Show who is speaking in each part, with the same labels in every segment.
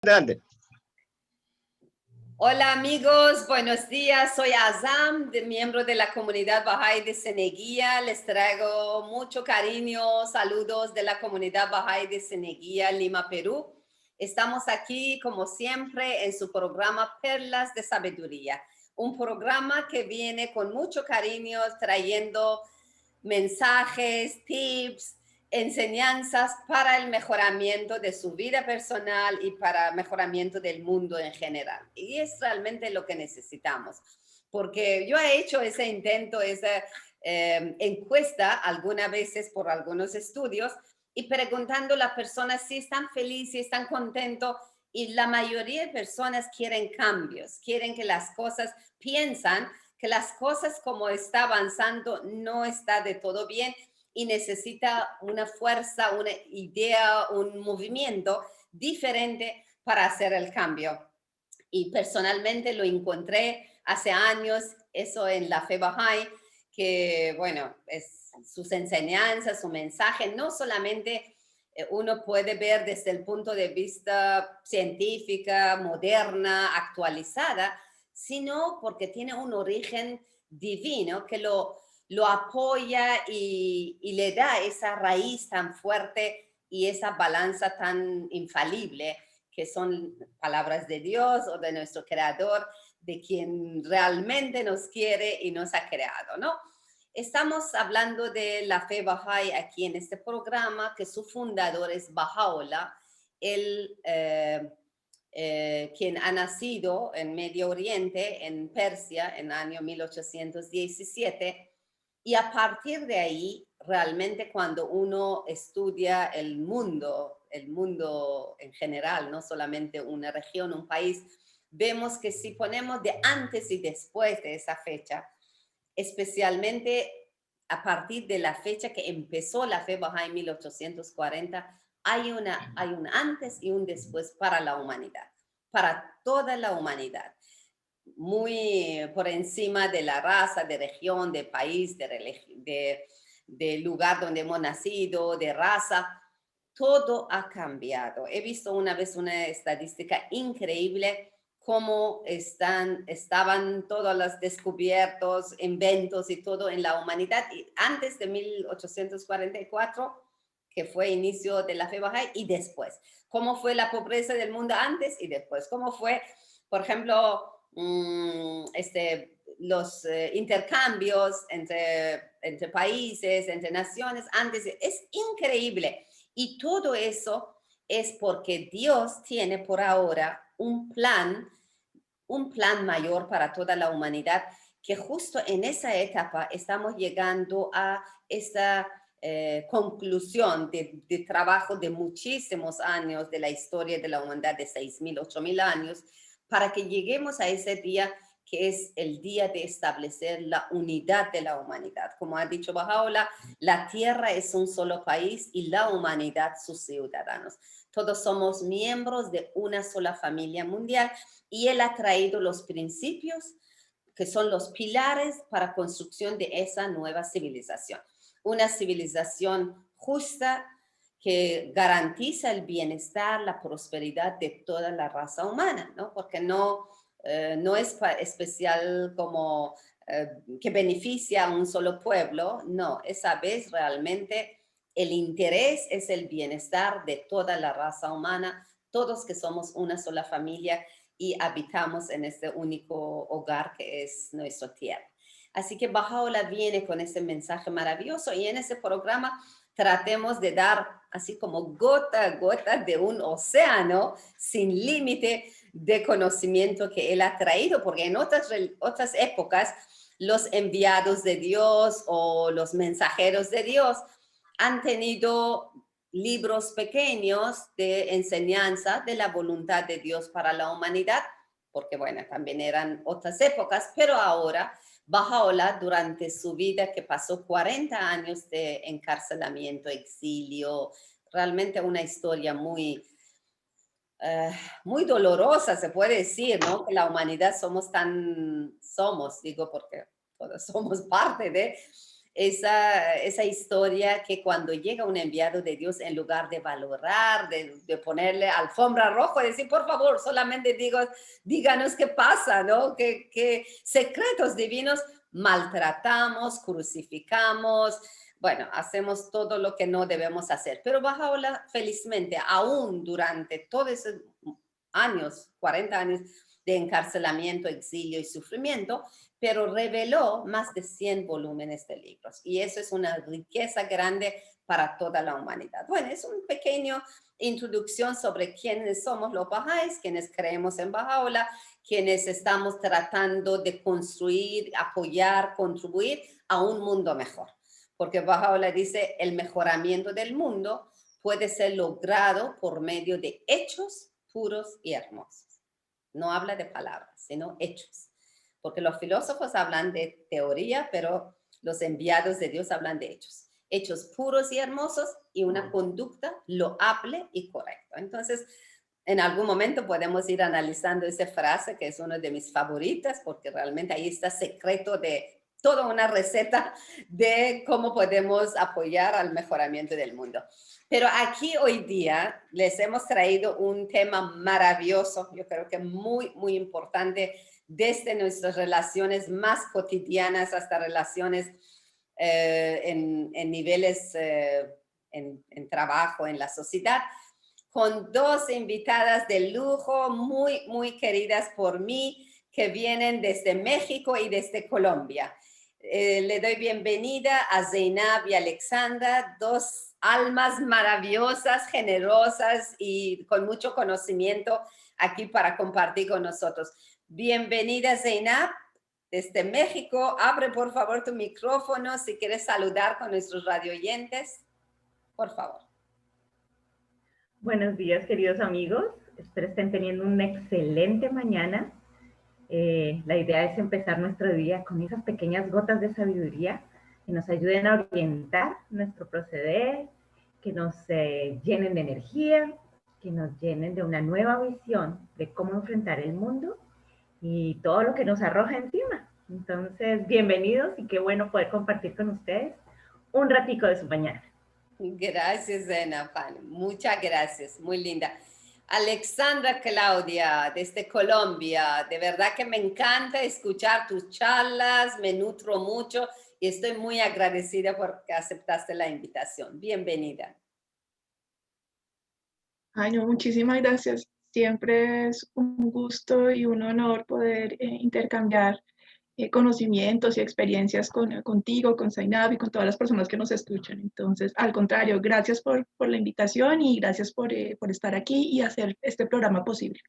Speaker 1: Adelante.
Speaker 2: Hola amigos, buenos días. Soy Azam, miembro de la comunidad Bahá'í de Ceneguía. Les traigo mucho cariño, saludos de la comunidad Bahá'í de Ceneguía, Lima, Perú. Estamos aquí, como siempre, en su programa Perlas de Sabiduría, un programa que viene con mucho cariño trayendo mensajes, tips, enseñanzas para el mejoramiento de su vida personal y para el mejoramiento del mundo en general. Y es realmente lo que necesitamos, porque yo he hecho ese intento, esa encuesta algunas veces por algunos estudios y preguntando a las personas si están felices, si están contentos, y la mayoría de personas quieren cambios, quieren que las cosas, piensan que las cosas como está avanzando no está de todo bien y necesita una fuerza, una idea, un movimiento diferente para hacer el cambio. Y personalmente lo encontré hace años, eso en la fe Bahá'í, que bueno, es sus enseñanzas, su mensaje, no solamente uno puede ver desde el punto de vista científica, moderna, actualizada, sino porque tiene un origen divino que lo apoya y le da esa raíz tan fuerte y esa balanza tan infalible que son palabras de Dios o de nuestro creador, de quien realmente nos quiere y nos ha creado, ¿no? Estamos hablando de la fe Bahá'í aquí en este programa, que su fundador es Baha'u'llah, él, quien ha nacido en Medio Oriente, en Persia, en el año 1817, y a partir de ahí, realmente cuando uno estudia el mundo en general, no solamente una región, un país, vemos que si ponemos de antes y después de esa fecha, especialmente a partir de la fecha que empezó la fe Bahá'í en 1840, hay un antes y un después para la humanidad, para toda la humanidad, muy por encima de la raza, de región, de país, de lugar donde hemos nacido, de raza. Todo ha cambiado. He visto una vez una estadística increíble cómo estaban todos los descubiertos, inventos y todo en la humanidad antes de 1844, que fue inicio de la fe Bahá'í, y después. Cómo fue la pobreza del mundo antes y después. Cómo fue, por ejemplo, los intercambios entre países, entre naciones, antes. Es increíble. Y todo eso es porque Dios tiene por ahora un plan mayor para toda la humanidad, que justo en esa etapa estamos llegando a esta conclusión de trabajo de muchísimos años de la historia de la humanidad, de 6.000, 8.000 años, para que lleguemos a ese día que es el día de establecer la unidad de la humanidad. Como ha dicho Baha'u'llah, la tierra es un solo país y la humanidad sus ciudadanos. Todos somos miembros de una sola familia mundial y él ha traído los principios que son los pilares para construcción de esa nueva civilización. Una civilización justa que garantiza el bienestar, la prosperidad de toda la raza humana, ¿no? Porque no es especial como que beneficia a un solo pueblo, no, esa vez realmente el interés es el bienestar de toda la raza humana, todos que somos una sola familia y habitamos en este único hogar que es nuestra tierra. Así que Baha'u'llah viene con ese mensaje maravilloso y en ese programa tratemos de dar así como gota a gota de un océano sin límite de conocimiento que él ha traído, porque en otras épocas los enviados de Dios o los mensajeros de Dios han tenido libros pequeños de enseñanza de la voluntad de Dios para la humanidad, porque bueno, también eran otras épocas, pero ahora Baha'u'llah durante su vida, que pasó 40 años de encarcelamiento, exilio, realmente una historia muy dolorosa, se puede decir, ¿no? Que la humanidad somos, digo porque todos somos parte de, esa historia que cuando llega un enviado de Dios, en lugar de valorar, de ponerle alfombra roja, decir, por favor, solamente díganos qué pasa, ¿no? ¿Qué secretos divinos maltratamos, crucificamos? Bueno, hacemos todo lo que no debemos hacer. Pero Baha'u'llah, felizmente, aún durante todos esos años, 40 años de encarcelamiento, exilio y sufrimiento, pero reveló más de 100 volúmenes de libros. Y eso es una riqueza grande para toda la humanidad. Bueno, es una pequeña introducción sobre quiénes somos los Bahá'ís, quienes creemos en Baha'u'llah, quienes estamos tratando de construir, apoyar, contribuir a un mundo mejor. Porque Baha'u'llah dice, el mejoramiento del mundo puede ser logrado por medio de hechos puros y hermosos. No habla de palabras, sino hechos. Porque los filósofos hablan de teoría, pero los enviados de Dios hablan de hechos. Hechos puros y hermosos y una conducta loable y correcta. Entonces, en algún momento podemos ir analizando esa frase, que es una de mis favoritas, porque realmente ahí está secreto de toda una receta de cómo podemos apoyar al mejoramiento del mundo. Pero aquí hoy día les hemos traído un tema maravilloso, yo creo que muy, muy importante, desde nuestras relaciones más cotidianas hasta relaciones en niveles en trabajo, en la sociedad, con dos invitadas de lujo muy, muy queridas por mí, que vienen desde México y desde Colombia. Le doy bienvenida a Zainab y Alexandra, dos almas maravillosas, generosas y con mucho conocimiento aquí para compartir con nosotros. Bienvenida, Zainab, desde México. Abre, por favor, tu micrófono si quieres saludar con nuestros radioyentes. Por favor.
Speaker 1: Buenos días, queridos amigos. Espero estén teniendo una excelente mañana. La idea es empezar nuestro día con esas pequeñas gotas de sabiduría que nos ayuden a orientar nuestro proceder, que nos llenen de energía, que nos llenen de una nueva visión de cómo enfrentar el mundo y todo lo que nos arroja encima. Entonces, bienvenidos y qué bueno poder compartir con ustedes un ratico de su mañana.
Speaker 2: Gracias, Zena. Muchas gracias, muy linda. Alexandra Claudia, desde Colombia, de verdad que me encanta escuchar tus charlas, me nutro mucho y estoy muy agradecida porque aceptaste la invitación. Bienvenida.
Speaker 3: Ay, no, muchísimas gracias. Siempre es un gusto y un honor poder intercambiar conocimientos y experiencias contigo, con Zainab y con todas las personas que nos escuchan. Entonces, al contrario, gracias por la invitación y gracias por estar aquí y hacer este programa posible.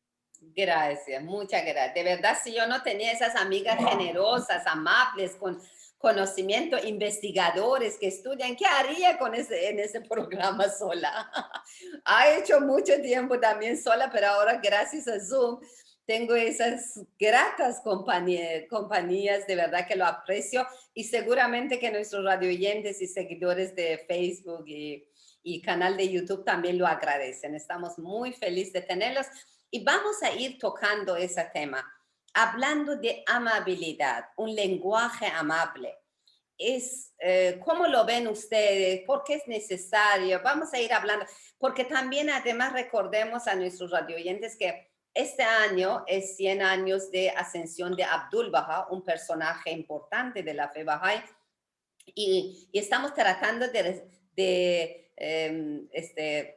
Speaker 2: Gracias, muchas gracias. De verdad, si yo no tenía esas amigas generosas, amables, con conocimiento, investigadores que estudian, ¿qué haría en ese programa sola? Ha hecho mucho tiempo también sola, pero ahora gracias a Zoom tengo esas gratas compañías, de verdad que lo aprecio y seguramente que nuestros radioyentes y seguidores de Facebook y canal de YouTube también lo agradecen. Estamos muy felices de tenerlos. Y vamos a ir tocando ese tema, hablando de amabilidad, un lenguaje amable. ¿Cómo lo ven ustedes? ¿Por qué es necesario? Vamos a ir hablando, porque también además recordemos a nuestros radioyentes que este año es 100 años de ascensión de Abdul Baha, un personaje importante de la fe Bahá'í, y estamos tratando de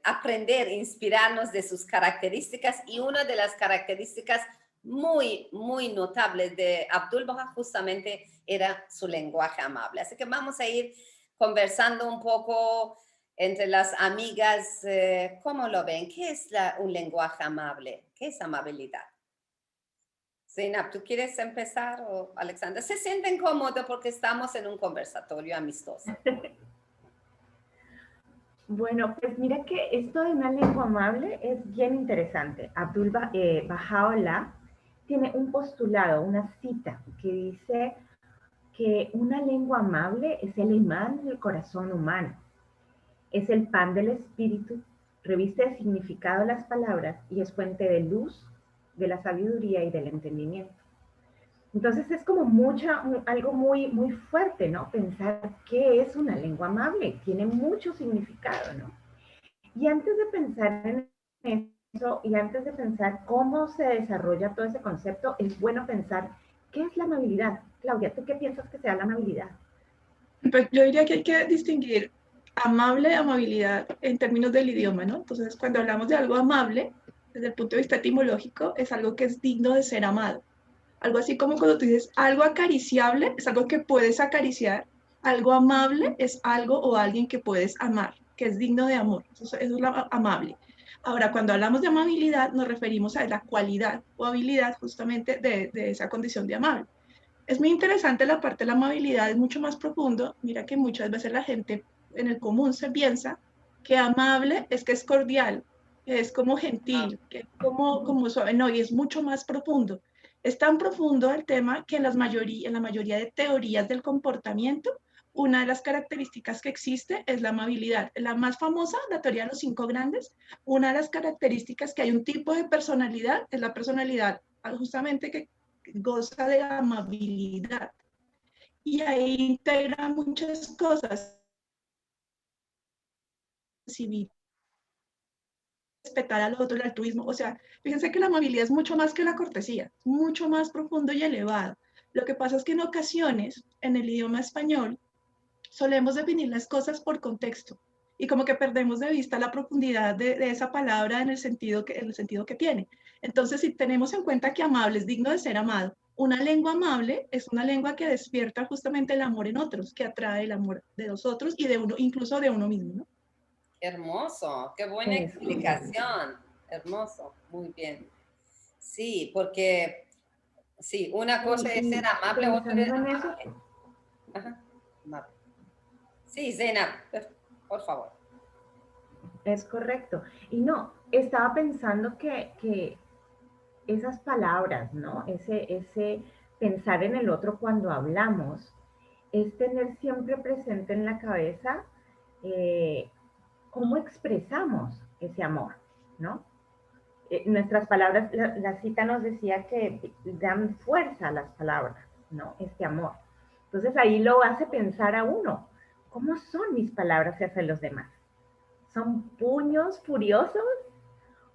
Speaker 2: aprender, inspirarnos de sus características, y una de las características muy, muy notables de Abdul Baha justamente era su lenguaje amable. Así que vamos a ir conversando un poco entre las amigas, ¿cómo lo ven? ¿Qué es un lenguaje amable? ¿Qué es amabilidad? Zainab, ¿tú quieres empezar o Alexandra? Se sienten cómodos porque estamos en un conversatorio amistoso.
Speaker 1: Bueno, pues mira que esto de una lengua amable es bien interesante. Baha'u'llah tiene un postulado, una cita que dice que una lengua amable es el imán del corazón humano, es el pan del espíritu, reviste de significado las palabras y es fuente de luz, de la sabiduría y del entendimiento. Entonces es como algo muy, muy fuerte, ¿no? Pensar qué es una lengua amable. Tiene mucho significado, ¿no? Y antes de pensar en eso y antes de pensar cómo se desarrolla todo ese concepto, es bueno pensar qué es la amabilidad. Claudia, ¿tú qué piensas que sea la amabilidad?
Speaker 3: Pues yo diría que hay que distinguir amable, amabilidad en términos del idioma, ¿no? Entonces, cuando hablamos de algo amable, desde el punto de vista etimológico, es algo que es digno de ser amado. Algo así como cuando tú dices algo acariciable, es algo que puedes acariciar. Algo amable es algo o alguien que puedes amar, que es digno de amor. Eso es lo amable. Ahora, cuando hablamos de amabilidad, nos referimos a la cualidad o habilidad justamente de esa condición de amable. Es muy interesante la parte de la amabilidad, es mucho más profundo. Mira que muchas veces la gente en el común se piensa que amable es que es cordial, que es como gentil, que es como suave. No, y es mucho más profundo. Es tan profundo el tema que en la mayoría de teorías del comportamiento, una de las características que existe es la amabilidad. La más famosa, la teoría de los 5 grandes, una de las características que hay un tipo de personalidad, es la personalidad justamente que goza de amabilidad y ahí integra muchas cosas, civil, respetar al otro, el altruismo, o sea, fíjense que la amabilidad es mucho más que la cortesía, mucho más profundo y elevado. Lo que pasa es que en ocasiones, en el idioma español, solemos definir las cosas por contexto y como que perdemos de vista la profundidad de esa palabra en el sentido que tiene. Entonces, si tenemos en cuenta que amable es digno de ser amado, una lengua amable es una lengua que despierta justamente el amor en otros, que atrae el amor de los otros y de uno, incluso de uno mismo, ¿no?
Speaker 2: Qué hermoso, qué buena
Speaker 1: Es
Speaker 2: explicación. Hermoso, muy bien. Sí, porque sí, una cosa es ser
Speaker 1: y
Speaker 2: amable, otra es
Speaker 1: pensando en eso,
Speaker 2: amable. Ajá, amable. Sí, Zena, por favor.
Speaker 1: es correcto. Y no, estaba pensando que esas palabras, ¿no? Ese pensar en el otro cuando hablamos, es tener siempre presente en la cabeza eh, cómo expresamos ese amor, ¿no? Nuestras palabras, la cita nos decía que dan fuerza a las palabras, ¿no? Este amor. Entonces ahí lo hace pensar a uno, ¿cómo son mis palabras hacia los demás? ¿Son puños furiosos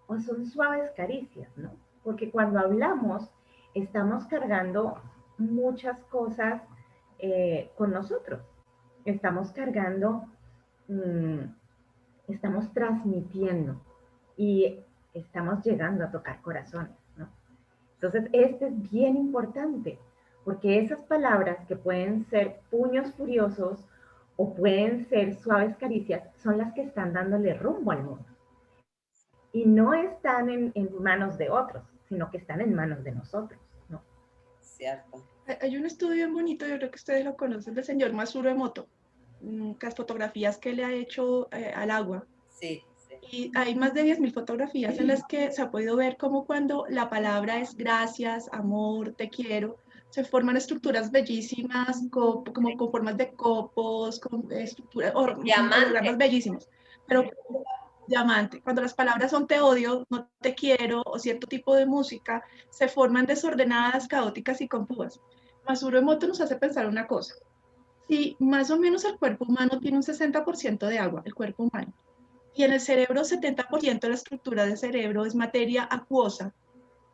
Speaker 1: o son suaves caricias, ¿no? Porque cuando hablamos estamos cargando muchas cosas con nosotros. Estamos cargando, mmm, estamos transmitiendo y estamos llegando a tocar corazones, ¿no? Entonces, este es bien importante, porque esas palabras que pueden ser puños furiosos o pueden ser suaves caricias son las que están dándole rumbo al mundo y no están en manos de otros, sino que están en manos de nosotros, ¿no?
Speaker 2: Cierto.
Speaker 3: Hay un estudio bien bonito, yo creo que ustedes lo conocen, del señor Masaru Emoto, las fotografías que le ha hecho al agua.
Speaker 2: Sí, sí.
Speaker 3: Y hay más de 10.000 fotografías en las que se ha podido ver cómo cuando la palabra es gracias, amor, te quiero, se forman estructuras bellísimas, como con formas de copos, con estructuras, hologramas
Speaker 2: Diamante.
Speaker 3: bellísimos. Pero diamante, cuando las palabras son te odio, no te quiero, o cierto tipo de música, se forman desordenadas, caóticas y confusas. Masaru Emoto nos hace pensar una cosa. Si más o menos el cuerpo humano tiene un 60% de agua, el cuerpo humano, y en el cerebro 70% de la estructura del cerebro es materia acuosa.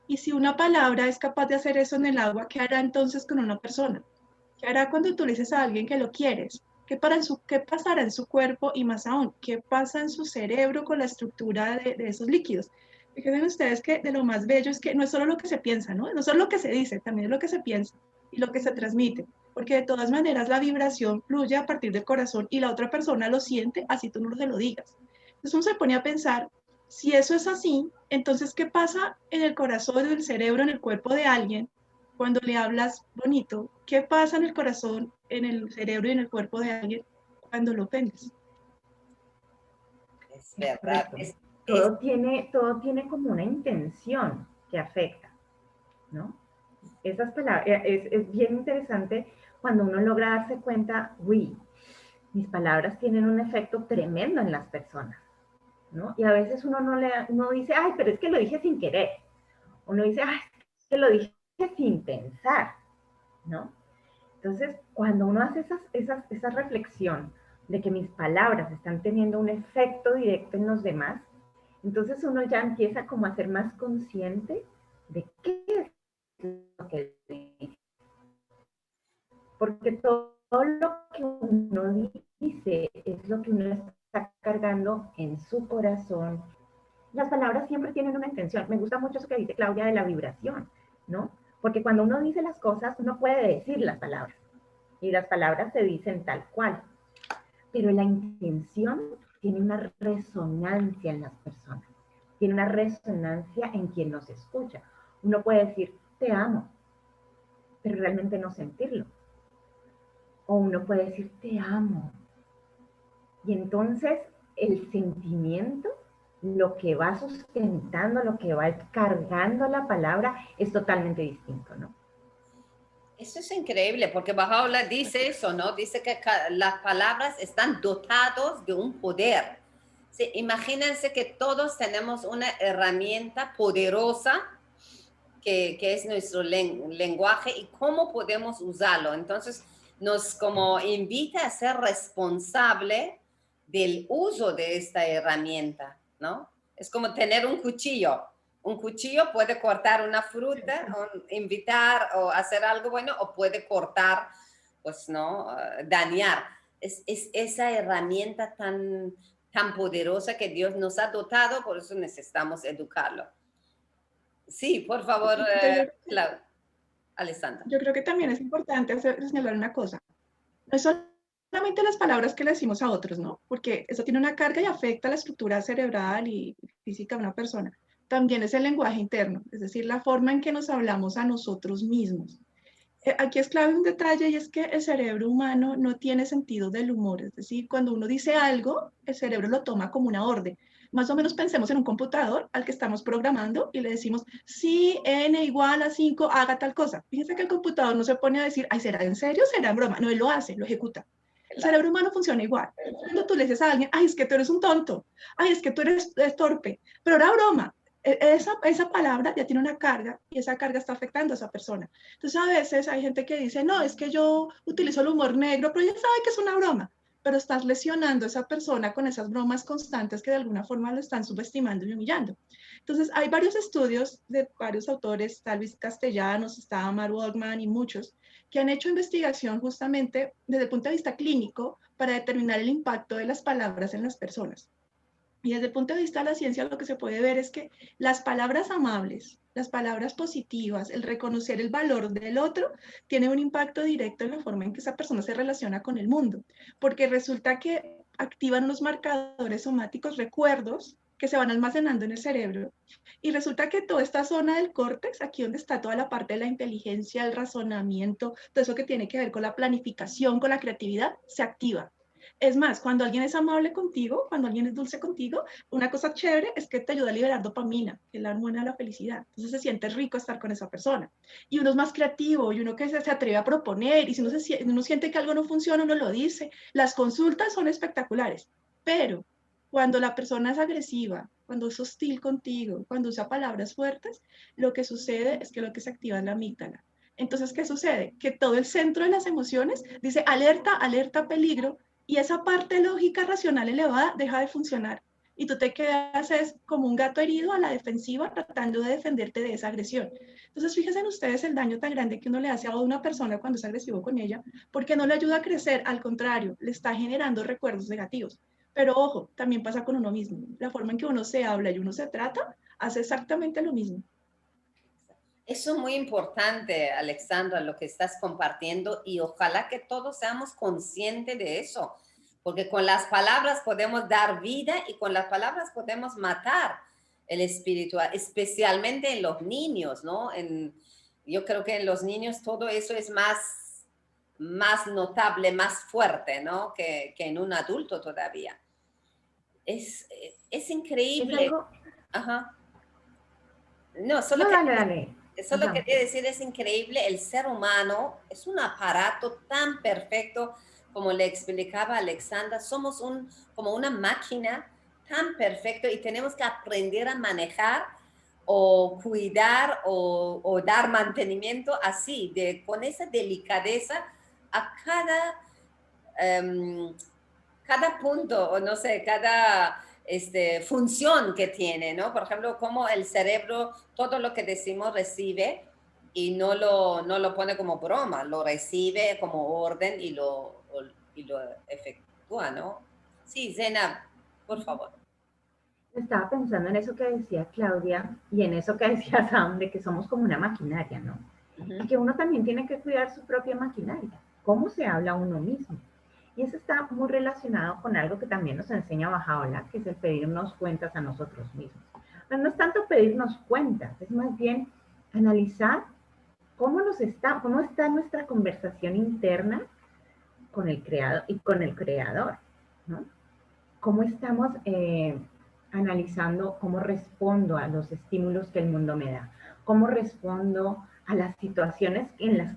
Speaker 3: Y si una palabra es capaz de hacer eso en el agua, ¿qué hará entonces con una persona? ¿Qué hará cuando tú le dices a alguien que lo quieres? ¿Qué pasará en su cuerpo y más aún, qué pasa en su cerebro con la estructura de esos líquidos? Fíjense ustedes que de lo más bello es que no es solo lo que se piensa, ¿no? No es solo lo que se dice, también es lo que se piensa y lo que se transmite, porque de todas maneras la vibración fluye a partir del corazón y la otra persona lo siente, así tú no se lo digas. Entonces uno se pone a pensar, si eso es así, entonces, ¿qué pasa en el corazón, en el cerebro, en el cuerpo de alguien cuando le hablas bonito? ¿Qué pasa en el corazón, en el cerebro y en el cuerpo de alguien cuando lo ofendes?
Speaker 2: Es
Speaker 1: Es
Speaker 2: verdad.
Speaker 1: correcto. Todo tiene como una intención que afecta, ¿no? Esas palabras, es bien interesante cuando uno logra darse cuenta, uy, mis palabras tienen un efecto tremendo en las personas, ¿no? Y a veces uno no dice, ay, pero es que lo dije sin querer. Uno dice, ay, es que lo dije sin pensar. ¿no? Entonces, cuando uno hace esa reflexión de que mis palabras están teniendo un efecto directo en los demás, entonces uno ya empieza como a ser más consciente de qué es lo que dice. Porque todo lo que uno dice es lo que uno está cargando en su corazón. Las palabras siempre tienen una intención. Me gusta mucho eso que dice Claudia de la vibración, ¿no? Porque cuando uno dice las cosas, uno puede decir las palabras. Y las palabras se dicen tal cual. Pero la intención tiene una resonancia en las personas. Tiene una resonancia en quien nos escucha. Uno puede decir, te amo, pero realmente no sentirlo. O uno puede decir, te amo. Y entonces el sentimiento, lo que va sustentando, lo que va cargando la palabra, es totalmente distinto, ¿no?
Speaker 2: Eso es increíble, porque Bahá'u'lláh dice eso, ¿no? Dice que las palabras están dotados de un poder. Sí, imagínense que todos tenemos una herramienta poderosa que es nuestro lenguaje y cómo podemos usarlo. Entonces, nos como invita a ser responsable del uso de esta herramienta, ¿no? Es como tener un cuchillo. Un cuchillo puede cortar una fruta, o invitar o hacer algo bueno, o puede cortar, pues, ¿no? Dañar. Es esa herramienta tan poderosa que Dios nos ha dotado, por eso necesitamos educarlo. Sí, por favor,
Speaker 3: Entonces,
Speaker 2: Alessandra.
Speaker 3: yo creo que también es importante señalar una cosa. No es solamente las palabras que le decimos a otros, ¿no? Porque eso tiene una carga y afecta la estructura cerebral y física de una persona. También es el lenguaje interno, es decir, la forma en que nos hablamos a nosotros mismos. Aquí es clave un detalle y es que el cerebro humano no tiene sentido del humor, es decir, cuando uno dice algo, el cerebro lo toma como una orden. Más o menos pensemos en un computador al que estamos programando y le decimos, si n igual a 5, haga tal cosa. Fíjense que el computador no se pone a decir, ay, ¿será en serio? ¿Será en broma? No, él lo hace, lo ejecuta. El cerebro humano funciona igual. Cuando tú le dices a alguien, ay, es que tú eres un tonto, ay, es que tú eres torpe, pero era broma. Esa palabra ya tiene una carga y esa carga está afectando a esa persona. Entonces a veces hay gente que dice, no, es que yo utilizo el humor negro, pero ya sabe que es una broma, pero estás lesionando a esa persona con esas bromas constantes que de alguna forma lo están subestimando y humillando. Entonces hay varios estudios de varios autores, tal vez castellanos, está Amar Waldman y muchos, que han hecho investigación justamente desde el punto de vista clínico para determinar el impacto de las palabras en las personas. Y desde el punto de vista de la ciencia, lo que se puede ver es que las palabras amables, las palabras positivas, el reconocer el valor del otro, tiene un impacto directo en la forma en que esa persona se relaciona con el mundo, porque resulta que activan unos marcadores somáticos, recuerdos que se van almacenando en el cerebro. Y resulta que toda esta zona del córtex, aquí donde está toda la parte de la inteligencia, el razonamiento, todo eso que tiene que ver con la planificación, con la creatividad, se activa. Es más, cuando alguien es amable contigo, cuando alguien es dulce contigo, una cosa chévere es que te ayuda a liberar dopamina, que es la hormona de la felicidad. Entonces se siente rico estar con esa persona. Y uno es más creativo y uno que se atreve a proponer y si uno siente que algo no funciona, uno lo dice. Las consultas son espectaculares, pero cuando la persona es agresiva, cuando es hostil contigo, cuando usa palabras fuertes, lo que sucede es que lo que se activa es la amígdala. Entonces, ¿qué sucede? Que todo el centro de las emociones dice alerta, alerta, peligro, y esa parte lógica racional elevada deja de funcionar. Y tú te quedas es como un gato herido a la defensiva tratando de defenderte de esa agresión. Entonces, fíjense en ustedes el daño tan grande que uno le hace a una persona cuando es agresivo con ella, porque no le ayuda a crecer, al contrario, le está generando recuerdos negativos. Pero ojo, también pasa con uno mismo. La forma en que uno se habla y uno se trata hace exactamente lo mismo.
Speaker 2: Eso es muy importante, Alexandra, lo que estás compartiendo y ojalá que todos seamos conscientes de eso, porque con las palabras podemos dar vida y con las palabras podemos matar el espíritu, especialmente en los niños, ¿no? Yo creo que en los niños todo eso es más notable, más fuerte, ¿no? Que en un adulto todavía. Es
Speaker 1: Es
Speaker 2: increíble.
Speaker 1: algo...
Speaker 2: Ajá. No,
Speaker 1: No, dale, dale.
Speaker 2: solo
Speaker 1: Ajá.
Speaker 2: quería decir, es increíble, el ser humano es un aparato tan perfecto, como le explicaba Alexandra, somos como una máquina tan perfecto y tenemos que aprender a manejar o cuidar o dar mantenimiento así, con esa delicadeza a cada punto, o no sé, cada función que tiene, ¿no? Por ejemplo, cómo el cerebro, todo lo que decimos recibe y no lo pone como broma, lo recibe como orden y lo efectúa, ¿no? Sí, Zena, por favor.
Speaker 1: Estaba pensando en eso que decía Claudia y en eso que decía Sam, de que somos como una maquinaria, ¿no? Y que uno también tiene que cuidar su propia maquinaria, cómo se habla a uno mismo. Y eso está muy relacionado con algo que también nos enseña Bajaola, que es el pedirnos cuentas a nosotros mismos. Pero no es tanto pedirnos cuentas, es más bien analizar cómo está nuestra conversación interna con el creador y con el creador, ¿no? Cómo estamos analizando cómo respondo a los estímulos que el mundo me da, cómo respondo a las situaciones en las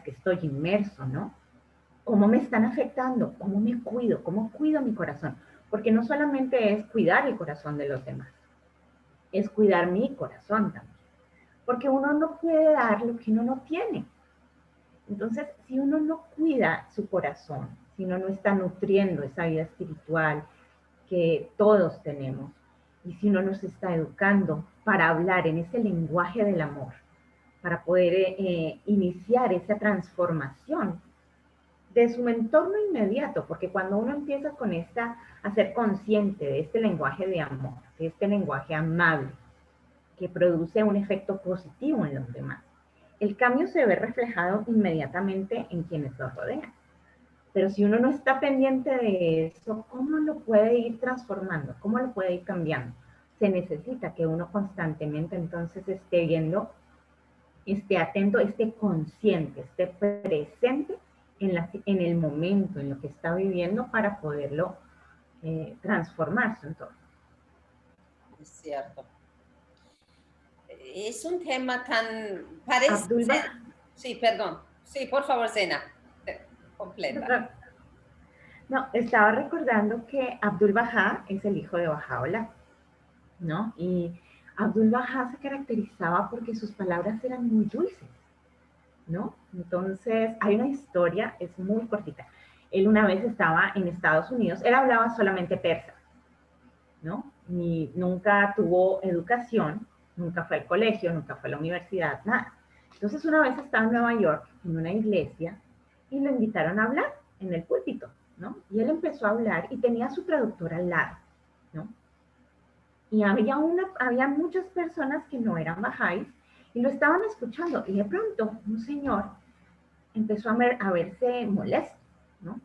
Speaker 1: que estoy inmerso, ¿no? Cómo me están afectando, cómo cuido mi corazón, porque no solamente es cuidar el corazón de los demás, es cuidar mi corazón también, porque uno no puede dar lo que uno no tiene. Entonces, si uno no cuida su corazón, si uno no está nutriendo esa vida espiritual que todos tenemos, y si uno nos está educando para hablar en ese lenguaje del amor, para poder iniciar esa transformación de su entorno inmediato, porque cuando uno empieza a ser consciente de este lenguaje de amor, de este lenguaje amable, que produce un efecto positivo en los demás, el cambio se ve reflejado inmediatamente en quienes lo rodean. Pero si uno no está pendiente de eso, ¿cómo lo puede ir transformando? ¿Cómo lo puede ir cambiando? Se necesita que uno constantemente entonces esté viendo, esté atento, esté consciente, esté presente en el momento, en lo que está viviendo para poderlo transformar su entorno.
Speaker 2: Es cierto. Es un tema tan... Parece... Sí, perdón. Sí, por favor, Zena. Completa.
Speaker 1: No, estaba recordando que Abdul Bahá es el hijo de Bahá'u'lláh, ¿no? Y Abdul Bahá se caracterizaba porque sus palabras eran muy dulces, ¿no? Entonces, hay una historia, es muy cortita. Él una vez estaba en Estados Unidos, él hablaba solamente persa, ¿no? Ni nunca tuvo educación, nunca fue al colegio, nunca fue a la universidad, nada. Entonces, una vez estaba en Nueva York, en una iglesia, y lo invitaron a hablar en el púlpito, ¿no? Y él empezó a hablar y tenía a su traductor al lado, ¿no? Y había muchas personas que no eran bajáis y lo estaban escuchando. Y de pronto un señor empezó a verse molesto, ¿no?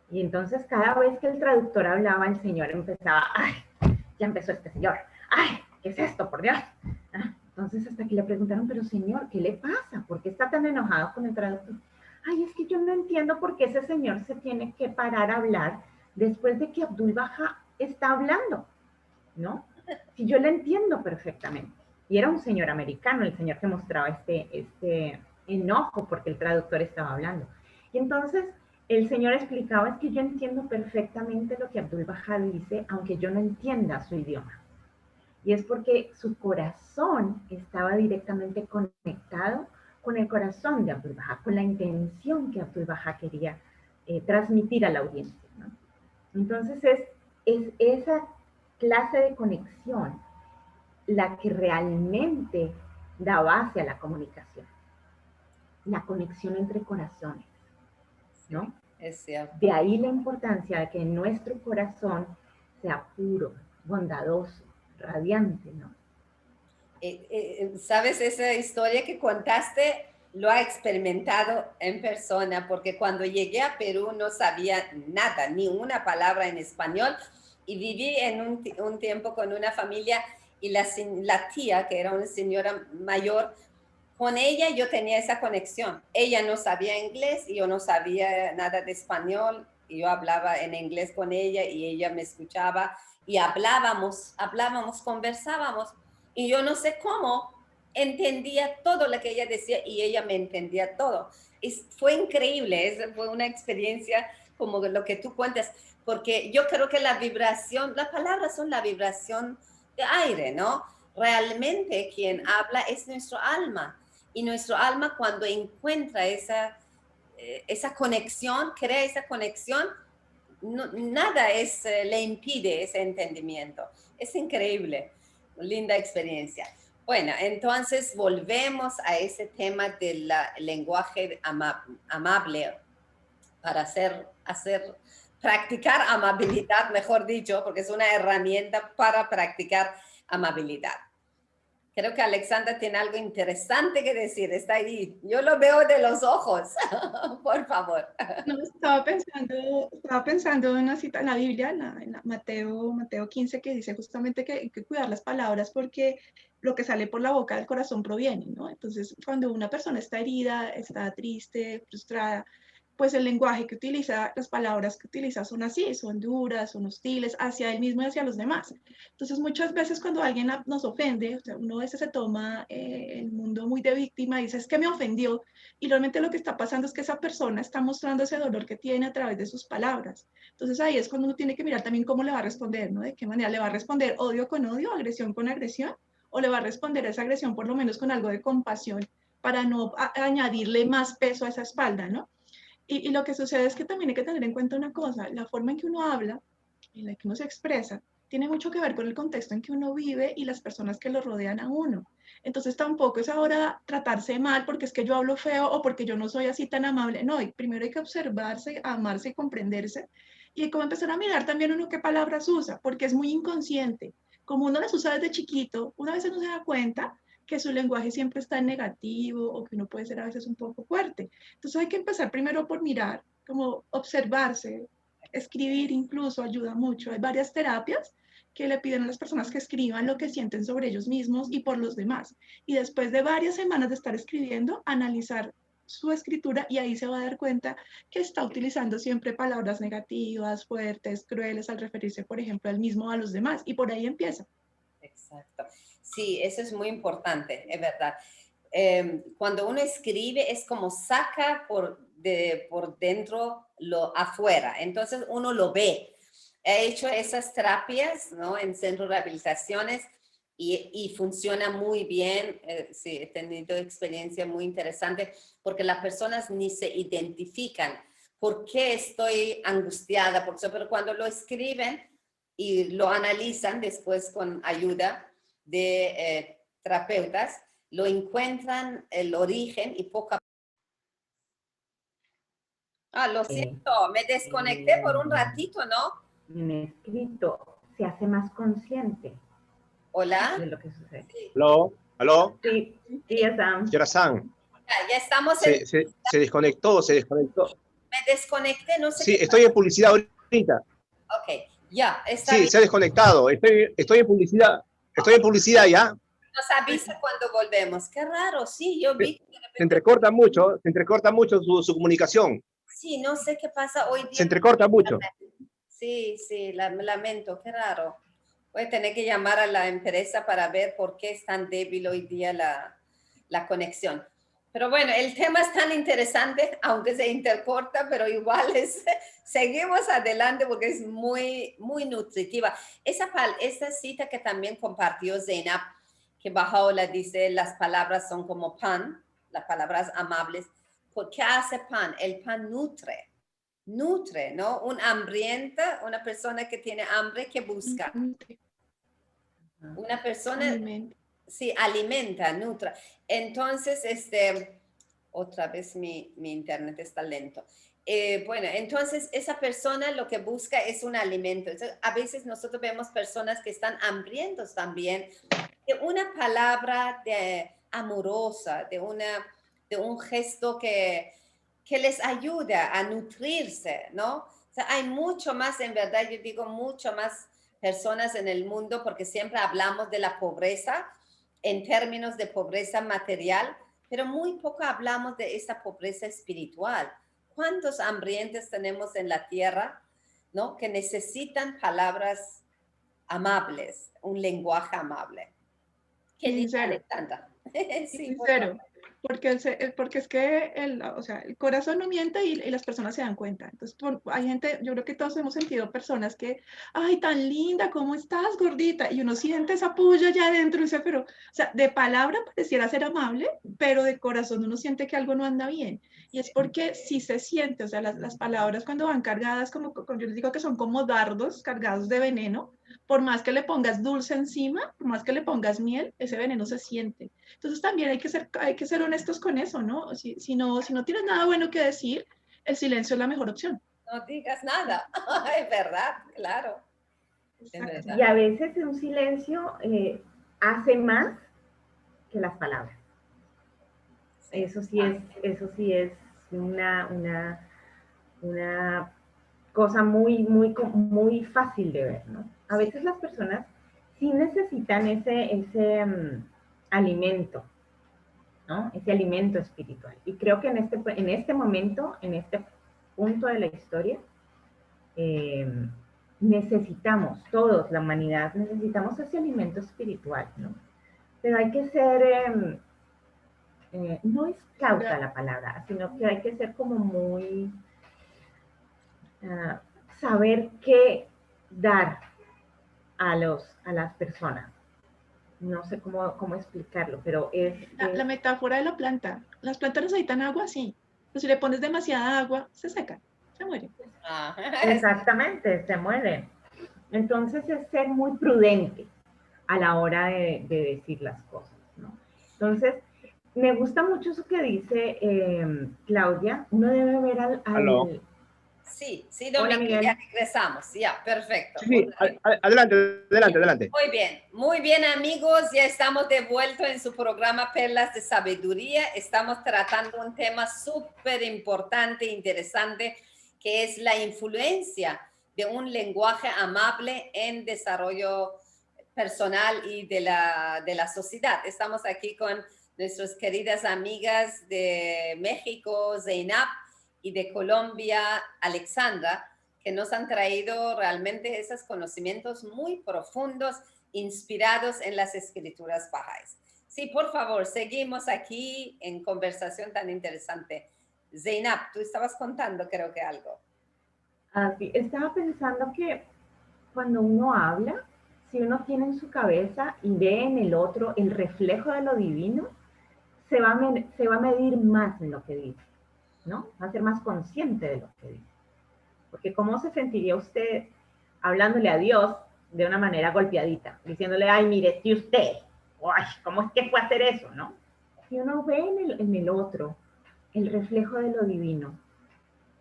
Speaker 1: Y entonces cada vez que el traductor hablaba, el señor empezaba, ¡ay! Ya empezó este señor. ¡Ay! ¿Qué es esto, por Dios? Entonces hasta que le preguntaron, pero señor, ¿qué le pasa? ¿Por qué está tan enojado con el traductor? Ay, es que yo no entiendo por qué ese señor se tiene que parar a hablar después de que Abdul Bahá está hablando, ¿no? Si yo le entiendo perfectamente. Y era un señor americano, el señor que mostraba este enojo porque el traductor estaba hablando. Y entonces el señor explicaba, es que yo entiendo perfectamente lo que Abdul Bahá dice, aunque yo no entienda su idioma. Y es porque su corazón estaba directamente conectado con el corazón de Abdul Bahá, con la intención que Abdul Bahá quería transmitir a la audiencia, ¿no? Entonces es esa clase de conexión la que realmente da base a la comunicación, la conexión entre corazones, ¿no?
Speaker 2: Es cierto.
Speaker 1: De ahí la importancia de que nuestro corazón sea puro, bondadoso, radiante, ¿no?
Speaker 2: ¿Sabes esa historia que contaste? Lo ha experimentado en persona, porque cuando llegué a Perú no sabía nada, ni una palabra en español, y viví en un tiempo con una familia y la tía, que era una señora mayor, con ella yo tenía esa conexión. Ella no sabía inglés y yo no sabía nada de español, y yo hablaba en inglés con ella y ella me escuchaba y hablábamos, conversábamos, y yo no sé cómo entendía todo lo que ella decía y ella me entendía todo. Fue increíble, fue una experiencia como lo que tú cuentas, porque yo creo que la vibración, las palabras son la vibración de aire, ¿no? realmente quien habla es nuestro alma. Y nuestro alma cuando encuentra esa conexión, crea esa conexión, nada le impide ese entendimiento. Es increíble, linda experiencia. Bueno, entonces volvemos a ese tema del lenguaje amable para practicar amabilidad, mejor dicho, porque es una herramienta para practicar amabilidad. Creo que Alexandra tiene algo interesante que decir, está ahí. Yo lo veo de los ojos, por favor.
Speaker 3: No, estaba pensando en una cita en la Biblia, en Mateo 15, que dice justamente que hay que cuidar las palabras porque lo que sale por la boca del corazón proviene, ¿no? Entonces, cuando una persona está herida, está triste, frustrada, pues el lenguaje que utiliza, las palabras que utiliza son así, son duras, son hostiles hacia él mismo y hacia los demás. Entonces, muchas veces cuando alguien nos ofende, o sea, uno a veces se toma el mundo muy de víctima y dice, es que me ofendió, y realmente lo que está pasando es que esa persona está mostrando ese dolor que tiene a través de sus palabras. Entonces, ahí es cuando uno tiene que mirar también cómo le va a responder, ¿no? De qué manera le va a responder, odio con odio, agresión con agresión, o le va a responder esa agresión por lo menos con algo de compasión para no añadirle más peso a esa espalda, ¿no? Y lo que sucede es que también hay que tener en cuenta una cosa, la forma en que uno habla, en la que uno se expresa, tiene mucho que ver con el contexto en que uno vive y las personas que lo rodean a uno. Entonces tampoco es ahora tratarse mal porque es que yo hablo feo o porque yo no soy así tan amable. No, y primero hay que observarse, amarse y comprenderse. Y como empezar a mirar también uno qué palabras usa, porque es muy inconsciente. Como uno las usa desde chiquito, una vez no se da cuenta que su lenguaje siempre está en negativo o que uno puede ser a veces un poco fuerte. Entonces hay que empezar primero por mirar, como observarse, escribir incluso ayuda mucho. Hay varias terapias que le piden a las personas que escriban lo que sienten sobre ellos mismos y por los demás. Y después de varias semanas de estar escribiendo, analizar su escritura y ahí se va a dar cuenta que está utilizando siempre palabras negativas, fuertes, crueles al referirse, por ejemplo, al mismo a los demás. Y por ahí empieza.
Speaker 2: Exacto. Sí, eso es muy importante, es verdad. Cuando uno escribe es como saca por dentro lo afuera, entonces uno lo ve. He hecho esas terapias, ¿no? En centros de rehabilitaciones y funciona muy bien. Sí, he tenido experiencia muy interesante porque las personas ni se identifican por qué estoy angustiada, pero cuando lo escriben y lo analizan después con ayuda de terapeutas, lo encuentran el origen y poco a poco. Lo siento, me desconecté por un ratito, ¿no?
Speaker 1: En escrito se hace más consciente
Speaker 2: Hola.
Speaker 1: de lo que sucede.
Speaker 2: Sí.
Speaker 4: ¿Aló? ¿Aló?
Speaker 1: Sí, sí, Sam.
Speaker 4: Señora San,
Speaker 2: Ya estamos
Speaker 4: se desconectó, se desconectó.
Speaker 2: Me desconecté, no sé
Speaker 4: Sí,
Speaker 2: qué
Speaker 4: estoy
Speaker 2: pasa.
Speaker 4: en publicidad ahorita.
Speaker 2: Ok, ya, está
Speaker 4: Sí,
Speaker 2: bien.
Speaker 4: se ha desconectado. Estoy en publicidad. Estoy en publicidad ya.
Speaker 2: Nos avisa cuando volvemos. Qué raro, sí, yo vi que de
Speaker 4: Se
Speaker 2: repente...
Speaker 4: entrecorta mucho su comunicación.
Speaker 2: Sí, no sé qué pasa hoy
Speaker 4: Se
Speaker 2: día.
Speaker 4: entrecorta mucho.
Speaker 2: Sí, lamento, qué raro. Voy a tener que llamar a la empresa para ver por qué es tan débil hoy día la conexión. Pero bueno, el tema es tan interesante, aunque se intercorta, pero igual seguimos adelante porque es muy, muy nutritiva. Esa cita que también compartió Zeynep, que Baha'u'llah dice, las palabras son como pan, las palabras amables. ¿Por qué hace pan? El pan nutre, ¿no? Un hambrienta, una persona que tiene hambre, que busca. Una persona,
Speaker 3: Alimenta.
Speaker 2: sí, alimenta, nutra. Entonces, otra vez mi internet está lento. Bueno, entonces esa persona lo que busca es un alimento. Entonces, a veces nosotros vemos personas que están hambrientos también de una palabra amorosa, de un gesto que les ayuda a nutrirse, ¿no? O sea, hay mucho más, en verdad, yo digo, mucho más personas en el mundo, porque siempre hablamos de la pobreza en términos de pobreza material, pero muy poco hablamos de esa pobreza espiritual. ¿Cuántos hambrientos tenemos en la tierra, ¿no? Que necesitan palabras amables, un lenguaje amable. ¿Qué dice Alexandra? Sí,
Speaker 3: Sincero. porque es que o sea, el corazón no miente y las personas se dan cuenta. Entonces, hay gente, yo creo que todos hemos sentido personas que, ay, tan linda, ¿cómo estás, gordita? Y uno siente esa puya allá adentro y dice, pero, o sea, de palabra pareciera ser amable, pero de corazón uno siente que algo no anda bien. Y es porque sí se siente, o sea, las palabras cuando van cargadas, yo les digo que son como dardos cargados de veneno, por más que le pongas dulce encima, por más que le pongas miel, ese veneno se siente. Entonces también hay que ser honestos con eso, ¿no? Si no tienes nada bueno que decir, el silencio es la mejor opción.
Speaker 2: No digas nada. Es verdad, claro. Es
Speaker 3: Exacto.
Speaker 1: Y
Speaker 2: verdad.
Speaker 1: a veces un silencio hace más que las palabras.
Speaker 2: Sí.
Speaker 1: Eso sí es una cosa muy fácil de ver, ¿no? A
Speaker 2: Sí.
Speaker 1: veces las personas sí necesitan ese alimento, ¿no? Ese alimento espiritual. Y creo que en este momento, en este punto de la historia, eh, necesitamos, todos, la humanidad, necesitamos ese alimento espiritual, ¿no? Pero hay que ser, no es cauta la palabra, sino que hay que ser como muy, saber qué dar a las personas. No sé cómo explicarlo, pero
Speaker 3: La metáfora de la planta. Las plantas necesitan agua, sí. Pero si le pones demasiada agua, se secan, se mueren.
Speaker 2: Ah,
Speaker 1: exactamente, se mueren. Entonces es ser muy prudente a la hora de decir las cosas, ¿no? Entonces, me gusta mucho eso que dice Claudia, uno debe ver
Speaker 4: Aló.
Speaker 2: sí, sí,
Speaker 1: Hola,
Speaker 2: Domingo, ya
Speaker 1: Miguel.
Speaker 2: regresamos. Ya, perfecto.
Speaker 4: Sí, sí, adelante, adelante, adelante.
Speaker 2: Muy bien, amigos, ya estamos de vuelta en su programa Perlas de Sabiduría. Estamos tratando un tema súper importante e interesante, que es la influencia de un lenguaje amable en desarrollo personal y de la sociedad. Estamos aquí con nuestras queridas amigas de México, Zeynab, y de Colombia, Alexandra, que nos han traído realmente esos conocimientos muy profundos, inspirados en las escrituras bahá'ís. Sí, por favor, seguimos aquí en conversación tan interesante. Zeynab, tú estabas contando, creo que algo.
Speaker 1: Así, estaba pensando que cuando uno habla, si uno tiene en su cabeza y ve en el otro el reflejo de lo divino, se va a medir más en lo que dice, ¿no? Va a ser más consciente de lo que dice. Porque ¿cómo se sentiría usted hablándole a Dios de una manera golpeadita? Diciéndole, ay, mire, si usted, ay, ¿cómo es que fue a hacer eso, no? Si uno ve en el otro el reflejo de lo divino,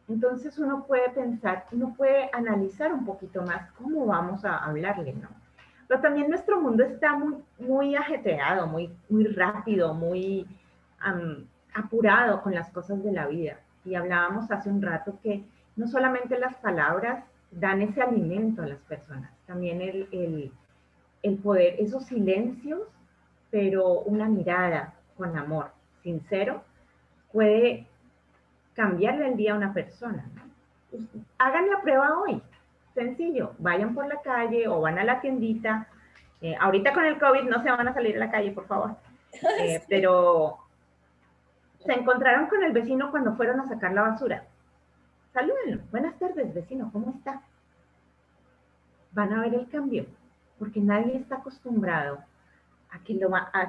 Speaker 1: entonces uno puede pensar, uno puede analizar un poquito más cómo vamos a hablarle, ¿no? Pero también nuestro mundo está muy ajetreado, muy rápido, muy apurado con las cosas de la vida. Y hablábamos hace un rato que no solamente las palabras dan ese alimento a las personas, también el poder, esos silencios, pero una mirada con amor sincero puede cambiarle el día a una persona, ¿no? Hagan la prueba hoy, sencillo, vayan por la calle o van a la tiendita. Ahorita con el COVID no se van a salir a la calle, por favor. Pero se encontraron con el vecino cuando fueron a sacar la basura. Salúdenlo. Buenas tardes, vecino, ¿cómo está? Van a ver el cambio, porque nadie está acostumbrado a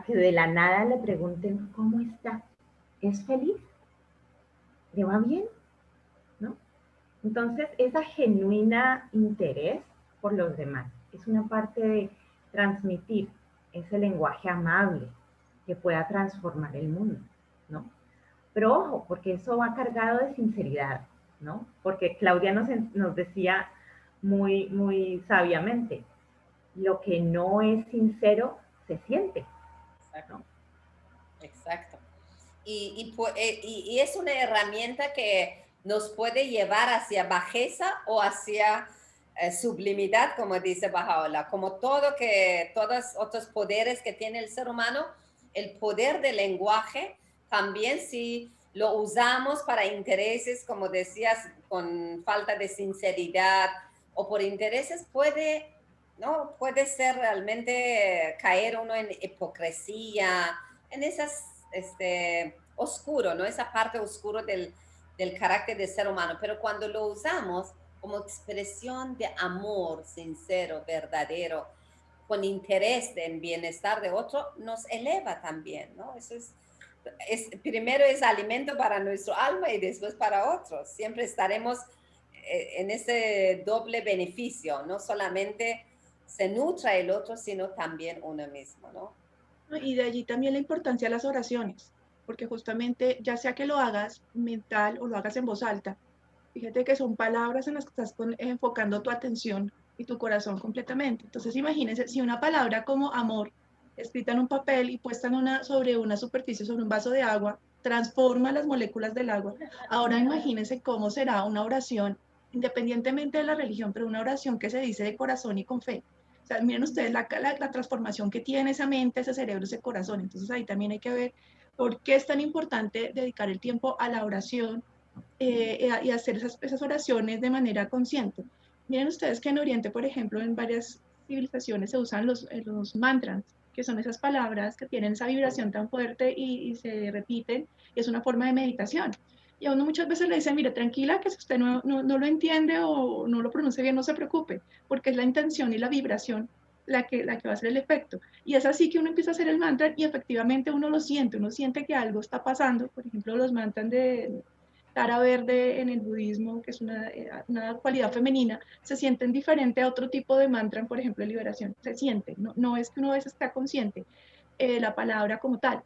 Speaker 1: que de la nada le pregunten cómo está. ¿Es feliz? ¿Le va bien? ¿No? Entonces, esa genuina interés por los demás es una parte de transmitir ese lenguaje amable que pueda transformar el mundo, ¿no? Pero ojo, porque eso va cargado de sinceridad, ¿no? Porque Claudia nos decía muy sabiamente, lo que no es sincero se siente, ¿no?
Speaker 2: Exacto. Y es una herramienta que nos puede llevar hacia bajeza o hacia sublimidad, como dice Baha'u'lláh. Como todos otros poderes que tiene el ser humano, el poder del lenguaje también, si lo usamos para intereses, como decías, con falta de sinceridad o por intereses, puede ser realmente caer uno en hipocresía, en esas oscuro, ¿no? Esa parte oscura del carácter del ser humano, pero cuando lo usamos como expresión de amor sincero, verdadero, con interés en bienestar de otro, nos eleva también, ¿no? Eso primero es alimento para nuestro alma y después para otros. Siempre estaremos en ese doble beneficio, no solamente se nutra el otro, sino también uno mismo, ¿no?
Speaker 3: Y de allí también la importancia de las oraciones, porque justamente ya sea que lo hagas mental o lo hagas en voz alta, fíjate que son palabras en las que estás enfocando tu atención y tu corazón completamente. Entonces imagínense si una palabra como amor, escrita en un papel y puesta sobre una superficie, sobre un vaso de agua, transforma las moléculas del agua. Ahora imagínense cómo será una oración, independientemente de la religión, pero una oración que se dice de corazón y con fe. O sea, miren ustedes la transformación que tiene esa mente, ese cerebro, ese corazón. Entonces ahí también hay que ver por qué es tan importante dedicar el tiempo a la oración y hacer esas oraciones de manera consciente. Miren ustedes que en Oriente, por ejemplo, en varias civilizaciones se usan los mantras, que son esas palabras que tienen esa vibración tan fuerte y se repiten, y es una forma de meditación. Y a uno muchas veces le dicen, mire, tranquila, que si usted no lo entiende o no lo pronuncia bien, no se preocupe, porque es la intención y la vibración la que va a hacer el efecto. Y es así que uno empieza a hacer el mantra y efectivamente uno siente que algo está pasando. Por ejemplo, los mantras de cara verde en el budismo, que es una cualidad femenina, se sienten diferente a otro tipo de mantra, por ejemplo, de liberación. Se siente, no es que uno a veces está consciente la palabra como tal.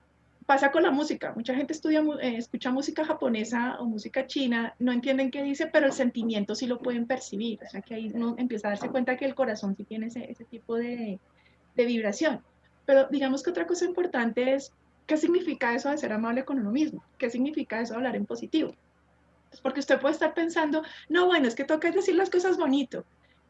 Speaker 3: Pasa con la música. Mucha gente escucha música japonesa o música china, no entienden qué dice, pero el sentimiento sí lo pueden percibir. O sea que ahí uno empieza a darse cuenta que el corazón sí tiene ese tipo de vibración. Pero digamos que otra cosa importante es qué significa eso de ser amable con uno mismo, qué significa eso de hablar en positivo. Porque usted puede estar pensando, no, bueno, es que toca decir las cosas bonito.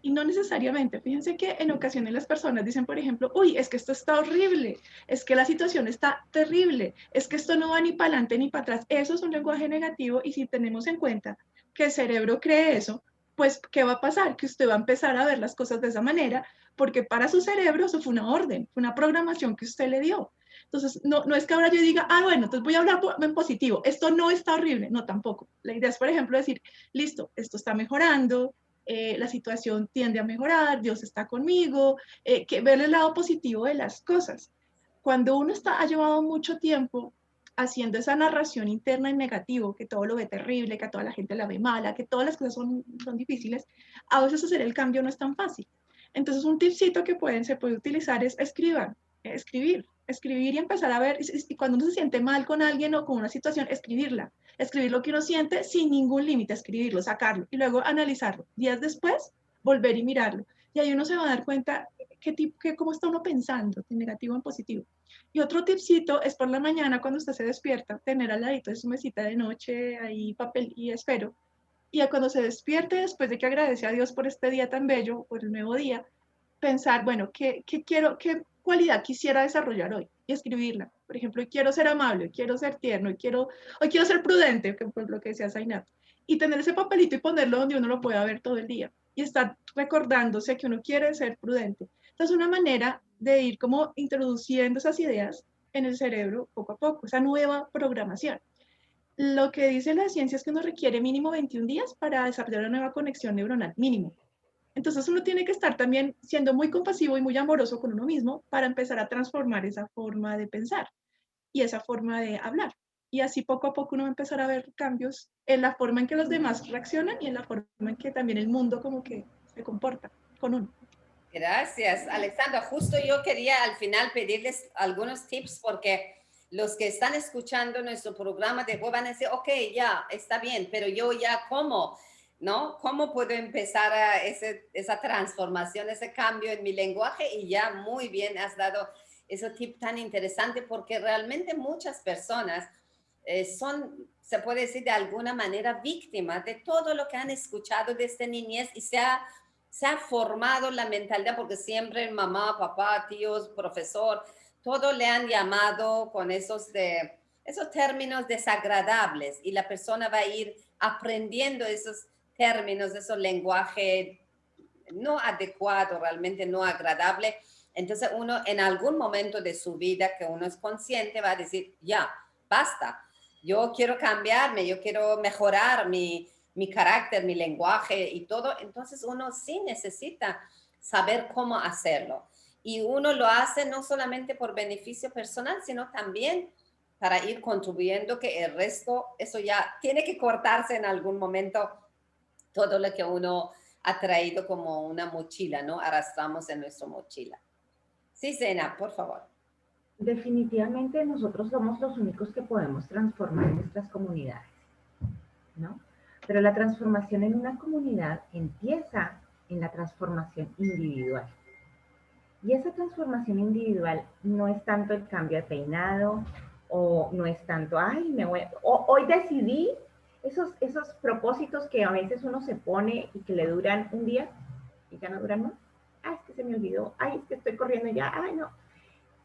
Speaker 3: Y no necesariamente. Fíjense que en ocasiones las personas dicen, por ejemplo, uy, es que esto está horrible, es que la situación está terrible, es que esto no va ni para adelante ni para atrás. Eso es un lenguaje negativo y si tenemos en cuenta que el cerebro cree eso, pues, ¿qué va a pasar? Que usted va a empezar a ver las cosas de esa manera, porque para su cerebro eso fue una orden, fue una programación que usted le dio. Entonces, no es que ahora yo diga, bueno, entonces voy a hablar en positivo, esto no está horrible, no, tampoco. La idea es, por ejemplo, decir, listo, esto está mejorando, la situación tiende a mejorar, Dios está conmigo, que ver el lado positivo de las cosas. Cuando uno ha llevado mucho tiempo haciendo esa narración interna en negativo, que todo lo ve terrible, que a toda la gente la ve mala, que todas las cosas son difíciles, a veces hacer el cambio no es tan fácil. Entonces, un tipcito que se puede utilizar es escribir y empezar a ver, y cuando uno se siente mal con alguien o con una situación, escribir lo que uno siente sin ningún límite, escribirlo, sacarlo y luego analizarlo. Días después, volver y mirarlo. Y ahí uno se va a dar cuenta cómo está uno pensando, de negativo en positivo. Y otro tipcito es por la mañana cuando usted se despierta, tener al ladito de su mesita de noche, ahí papel y esfero. Y cuando se despierte, después de que agradece a Dios por este día tan bello, por el nuevo día, pensar, bueno, qué cualidad quisiera desarrollar hoy? Y escribirla. Por ejemplo, hoy quiero ser amable, hoy quiero ser tierno, hoy quiero ser prudente, que por lo que decía Zainab. Y tener ese papelito y ponerlo donde uno lo pueda ver todo el día. Y estar recordándose que uno quiere ser prudente. Entonces, una manera de ir como introduciendo esas ideas en el cerebro poco a poco, esa nueva programación. Lo que dice la ciencia es que uno requiere mínimo 21 días para desarrollar una nueva conexión neuronal, mínimo. Entonces uno tiene que estar también siendo muy compasivo y muy amoroso con uno mismo para empezar a transformar esa forma de pensar y esa forma de hablar. Y así poco a poco uno va a empezar a ver cambios en la forma en que los demás reaccionan y en la forma en que también el mundo como que se comporta con uno.
Speaker 2: Gracias, Alexandra. Justo yo quería al final pedirles algunos tips porque los que están escuchando nuestro programa después van a decir, ok, ya, está bien, pero yo ya, ¿cómo? ¿No? ¿Cómo puedo empezar esa transformación, ese cambio en mi lenguaje? Y ya muy bien has dado ese tip tan interesante porque realmente muchas personas se puede decir de alguna manera, víctimas de todo lo que han escuchado desde niñez y se ha formado la mentalidad porque siempre mamá, papá, tíos, profesor, todo le han llamado con esos términos desagradables y la persona va a ir aprendiendo esos términos, esos lenguaje no adecuado, realmente no agradable. Entonces uno en algún momento de su vida que uno es consciente va a decir, ya, basta. yo quiero cambiarme, yo quiero mejorar mi carácter, mi lenguaje y todo. Entonces uno sí necesita saber cómo hacerlo. Y uno lo hace no solamente por beneficio personal, sino también para ir contribuyendo que el resto, eso ya tiene que cortarse en algún momento, todo lo que uno ha traído como una mochila, ¿no? Arrastramos en nuestra mochila. Sí, Zena, por favor.
Speaker 1: Definitivamente nosotros somos los únicos que podemos transformar nuestras comunidades, ¿no? Pero la transformación en una comunidad empieza en la transformación individual. Y esa transformación individual no es tanto el cambio de peinado, o no es tanto, ay, hoy decidí esos propósitos que a veces uno se pone y que le duran un día y ya no duran más. Ay, es que se me olvidó, ay, es que estoy corriendo ya, ay, no.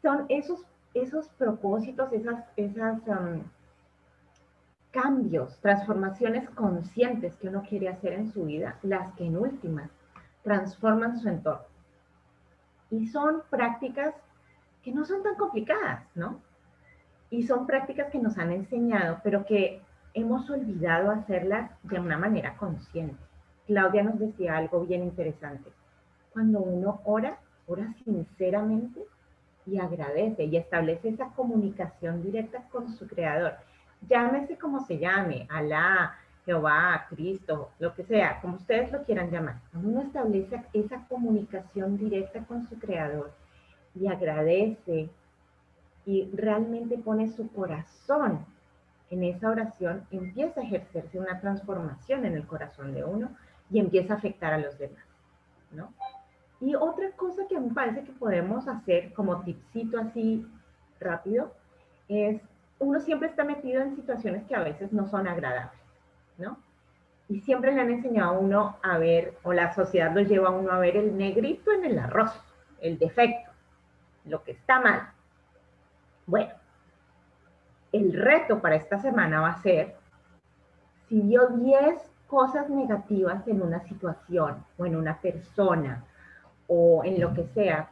Speaker 1: Son esos propósitos, esas cambios, transformaciones conscientes que uno quiere hacer en su vida, las que en últimas transforman su entorno. Y son prácticas que no son tan complicadas, ¿no? Y son prácticas que nos han enseñado, pero que hemos olvidado hacerlas de una manera consciente. Claudia nos decía algo bien interesante. Cuando uno ora sinceramente y agradece y establece esa comunicación directa con su creador. Llámese como se llame, Alá, Jehová, Cristo, lo que sea, como ustedes lo quieran llamar. Cuando uno establece esa comunicación directa con su creador y agradece y realmente pone su corazón en esa oración, empieza a ejercerse una transformación en el corazón de uno y empieza a afectar a los demás, ¿no? Y otra cosa que me parece que podemos hacer como tipcito así rápido es, uno siempre está metido en situaciones que a veces no son agradables, ¿no? Y siempre le han enseñado a uno a ver, o la sociedad lo lleva a uno a ver el negrito en el arroz, el defecto, lo que está mal. Bueno, el reto para esta semana va a ser, si vio 10 cosas negativas en una situación o en una persona o en lo que sea,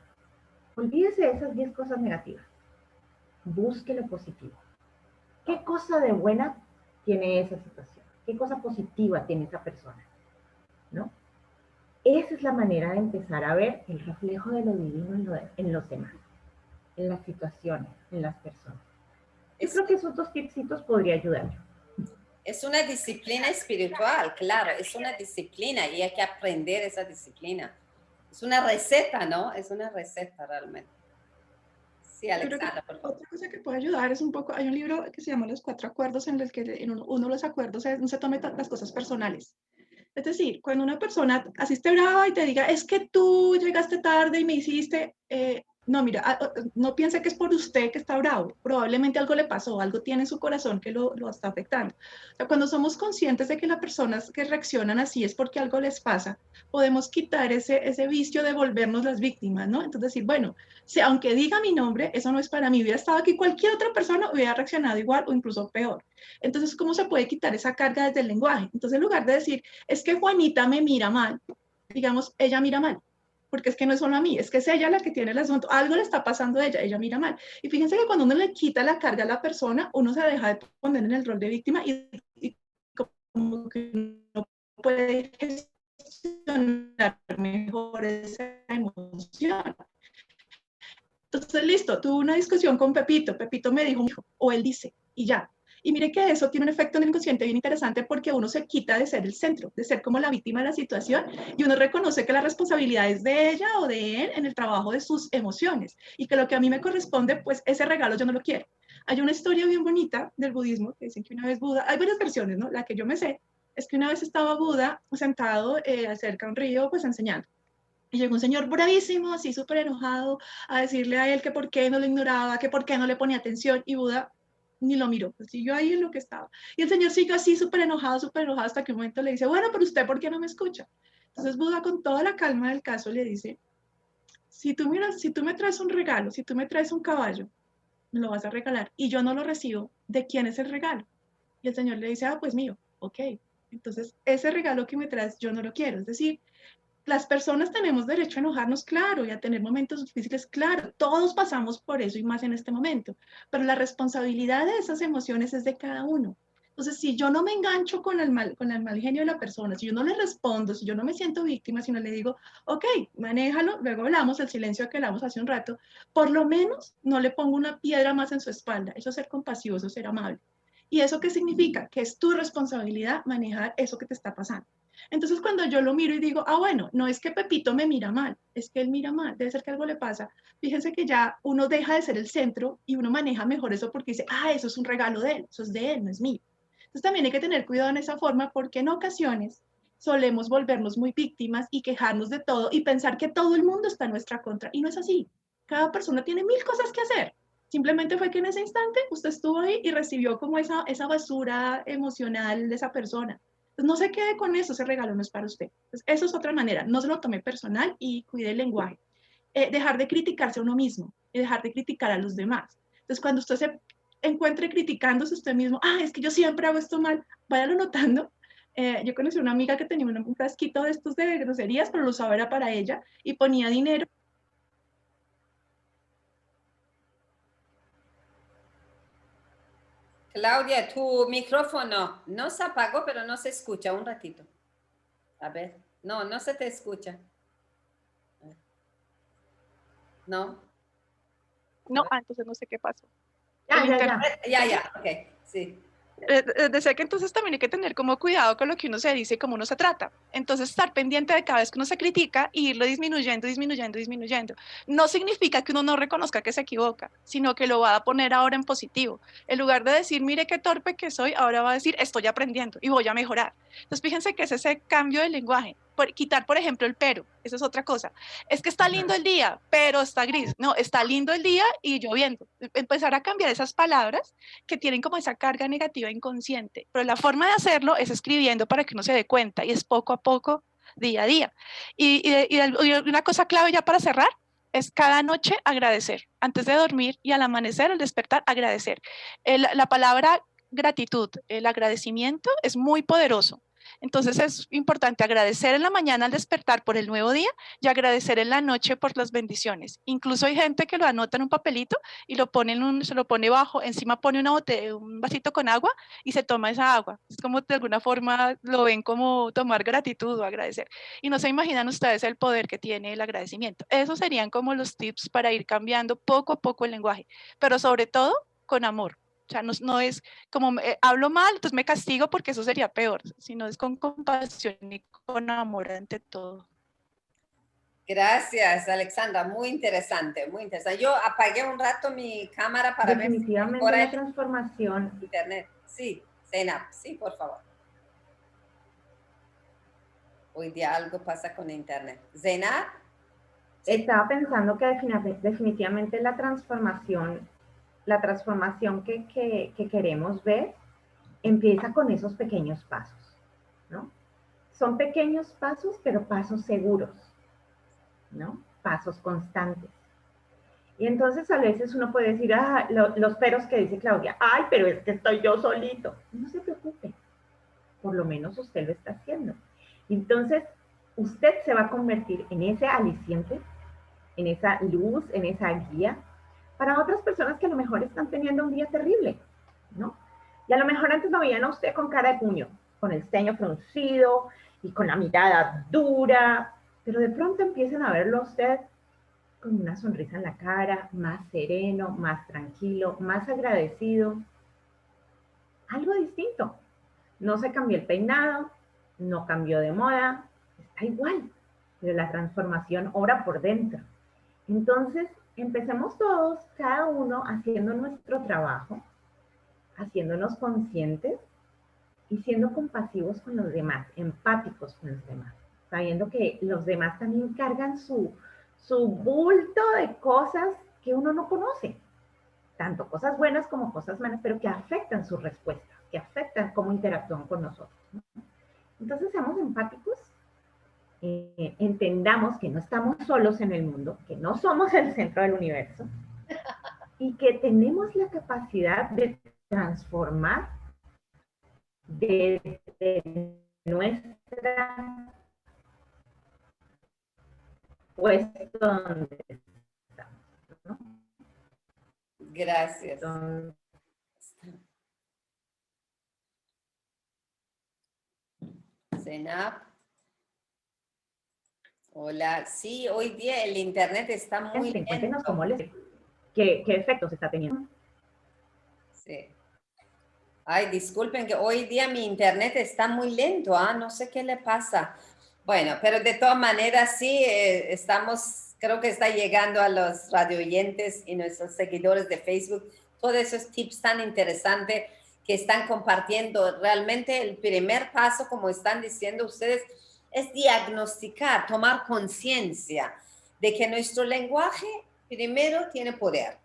Speaker 1: olvídese de esas 10 cosas negativas. Busque lo positivo. ¿Qué cosa de buena tiene esa situación? ¿Qué cosa positiva tiene esa persona? ¿No? Esa es la manera de empezar a ver el reflejo de lo divino en los demás, en las situaciones, en las personas. Yo creo que esos dos tipsitos podría ayudar.
Speaker 2: Es una disciplina espiritual, claro, es una disciplina y hay que aprender esa disciplina. Es una receta, ¿no? Es una receta realmente. Sí, Alexandra, por favor.
Speaker 3: Otra cosa que puede ayudar es un poco, hay un libro que se llama Los Cuatro Acuerdos, en el que uno de los acuerdos es no se tome las cosas personales. Es decir, cuando una persona asiste brava y te diga, es que tú llegaste tarde y me hiciste, no, mira, no piense que es por usted que está bravo, probablemente algo le pasó, algo tiene en su corazón que lo está afectando. O sea, cuando somos conscientes de que las personas que reaccionan así es porque algo les pasa, podemos quitar ese vicio de volvernos las víctimas, ¿no? Entonces decir, bueno, si aunque diga mi nombre, eso no es para mí, hubiera estado aquí cualquier otra persona, hubiera reaccionado igual o incluso peor. Entonces, ¿cómo se puede quitar esa carga desde el lenguaje? Entonces, en lugar de decir, es que Juanita me mira mal, digamos, ella mira mal, porque es que no es solo a mí, es que es ella la que tiene el asunto, algo le está pasando a ella mira mal. Y fíjense que cuando uno le quita la carga a la persona, uno se deja de poner en el rol de víctima y como que no puede gestionar mejor esa emoción. Entonces, listo, tuve una discusión con Pepito, Pepito me dijo, o él dice, y ya. Y mire que eso tiene un efecto en el inconsciente bien interesante porque uno se quita de ser el centro, de ser como la víctima de la situación y uno reconoce que la responsabilidad es de ella o de él en el trabajo de sus emociones y que lo que a mí me corresponde, pues ese regalo yo no lo quiero. Hay una historia bien bonita del budismo que dicen que una vez Buda, hay varias versiones, ¿no? La que yo me sé es que una vez estaba Buda sentado cerca de un río, pues enseñando. Y llegó un señor bravísimo, así súper enojado, a decirle a él que por qué no lo ignoraba, que por qué no le ponía atención, y Buda ni lo miró, pues siguió ahí en lo que estaba. Y el señor siguió así súper enojado, hasta que un momento le dice, bueno, pero usted, ¿por qué no me escucha? Entonces Buda, con toda la calma del caso, le dice, si tú me traes un regalo, si tú me traes un caballo, me lo vas a regalar, y yo no lo recibo, ¿de quién es el regalo? Y el señor le dice, ah, pues mío, ok. Entonces, ese regalo que me traes, yo no lo quiero. Es decir, las personas tenemos derecho a enojarnos, claro, y a tener momentos difíciles, claro, todos pasamos por eso y más en este momento, pero la responsabilidad de esas emociones es de cada uno. Entonces, si yo no me engancho con el mal genio de la persona, si yo no le respondo, si yo no me siento víctima, sino le digo, ok, manéjalo, luego hablamos, el silencio que hablamos hace un rato, por lo menos no le pongo una piedra más en su espalda. Eso es ser compasivo, eso es ser amable. ¿Y eso qué significa? Que es tu responsabilidad manejar eso que te está pasando. Entonces, cuando yo lo miro y digo, ah, bueno, no es que Pepito me mira mal, es que él mira mal, debe ser que algo le pasa. Fíjense que ya uno deja de ser el centro y uno maneja mejor eso porque dice, ah, eso es un regalo de él, eso es de él, no es mío. Entonces, también hay que tener cuidado en esa forma porque en ocasiones solemos volvernos muy víctimas y quejarnos de todo y pensar que todo el mundo está en nuestra contra. Y no es así. Cada persona tiene mil cosas que hacer. Simplemente fue que en ese instante usted estuvo ahí y recibió como esa basura emocional de esa persona. Entonces, no se quede con eso, ese regalo no es para usted. Entonces, eso es otra manera. No se lo tome personal y cuide el lenguaje. Dejar de criticarse a uno mismo y dejar de criticar a los demás. Entonces, cuando usted se encuentre criticándose usted mismo, ah, es que yo siempre hago esto mal, váyalo notando. Yo conocí una amiga que tenía un frasquito de estos de groserías, pero lo usaba era para ella y ponía dinero.
Speaker 2: Claudia, tu micrófono no se apagó, pero no se escucha. Un ratito. A ver. No, no se te escucha. No.
Speaker 3: No, entonces no sé qué pasó.
Speaker 2: Ya, ok, sí.
Speaker 3: Decía que entonces también hay que tener como cuidado con lo que uno se dice y cómo uno se trata. Entonces estar pendiente de cada vez que uno se critica y irlo disminuyendo, disminuyendo, disminuyendo. No significa que uno no reconozca que se equivoca, sino que lo va a poner ahora en positivo. En lugar de decir, mire qué torpe que soy, ahora va a decir, estoy aprendiendo y voy a mejorar. Entonces fíjense que es ese cambio de lenguaje. Quitar, por ejemplo, el pero, eso es otra cosa. Es que está lindo el día, pero está gris. No, está lindo el día y lloviendo. Empezar a cambiar esas palabras que tienen como esa carga negativa inconsciente, pero la forma de hacerlo es escribiendo para que uno se dé cuenta y es poco a poco, día a día. Y una cosa clave ya para cerrar es cada noche agradecer, antes de dormir y al amanecer, al despertar, agradecer. La palabra gratitud, el agradecimiento es muy poderoso. Entonces es importante agradecer en la mañana al despertar por el nuevo día y agradecer en la noche por las bendiciones. Incluso hay gente que lo anota en un papelito y lo pone se lo pone bajo, encima pone una botella, un vasito con agua y se toma esa agua. Es como de alguna forma lo ven como tomar gratitud o agradecer. Y no se imaginan ustedes el poder que tiene el agradecimiento. Esos serían como los tips para ir cambiando poco a poco el lenguaje, pero sobre todo con amor. O sea, no es como hablo mal, entonces me castigo porque eso sería peor, sino es con compasión y con amor ante todo.
Speaker 2: Gracias, Alexandra. Muy interesante, muy interesante. Yo apagué un rato mi cámara para ver si
Speaker 1: definitivamente la transformación.
Speaker 2: Internet. Sí, Zeynep, sí, por favor. Hoy día algo pasa con Internet. Zeynep.
Speaker 1: Sí. Estaba pensando que definitivamente la transformación que queremos ver empieza con esos pequeños pasos, ¿no? Son pequeños pasos, pero pasos seguros, ¿no? Pasos constantes. Y entonces a veces uno puede decir, los peros que dice Claudia, ay, pero es que estoy yo solito. No se preocupe, por lo menos usted lo está haciendo. Entonces, usted se va a convertir en ese aliciente, en esa luz, en esa guía, para otras personas que a lo mejor están teniendo un día terrible, ¿no? Y a lo mejor antes lo veían a usted con cara de puño, con el ceño fruncido y con la mirada dura, pero de pronto empiezan a verlo a usted con una sonrisa en la cara, más sereno, más tranquilo, más agradecido. Algo distinto. No se cambió el peinado, no cambió de moda, está igual, pero la transformación obra por dentro. Entonces, empecemos todos, cada uno, haciendo nuestro trabajo, haciéndonos conscientes y siendo compasivos con los demás, empáticos con los demás, sabiendo que los demás también cargan su bulto de cosas que uno no conoce, tanto cosas buenas como cosas malas, pero que afectan sus respuestas, que afectan cómo interactúan con nosotros, ¿no? Entonces, seamos empáticos, entendamos que no estamos solos en el mundo, que no somos el centro del universo y que tenemos la capacidad de transformar desde nuestra puesto donde estamos, ¿no?
Speaker 2: Gracias.
Speaker 1: Entonces,
Speaker 2: Zenab. Hola, sí, hoy día el internet está muy
Speaker 1: cuéntenos
Speaker 2: lento.
Speaker 1: cómo qué efectos está teniendo.
Speaker 2: Sí. Ay, disculpen que hoy día mi internet está muy lento, no sé qué le pasa. Bueno, pero de todas maneras sí, estamos, creo que está llegando a los radioyentes y nuestros seguidores de Facebook todos esos tips tan interesantes que están compartiendo. Realmente el primer paso, como están diciendo ustedes, es diagnosticar, tomar conciencia de que nuestro lenguaje, primero, tiene poder.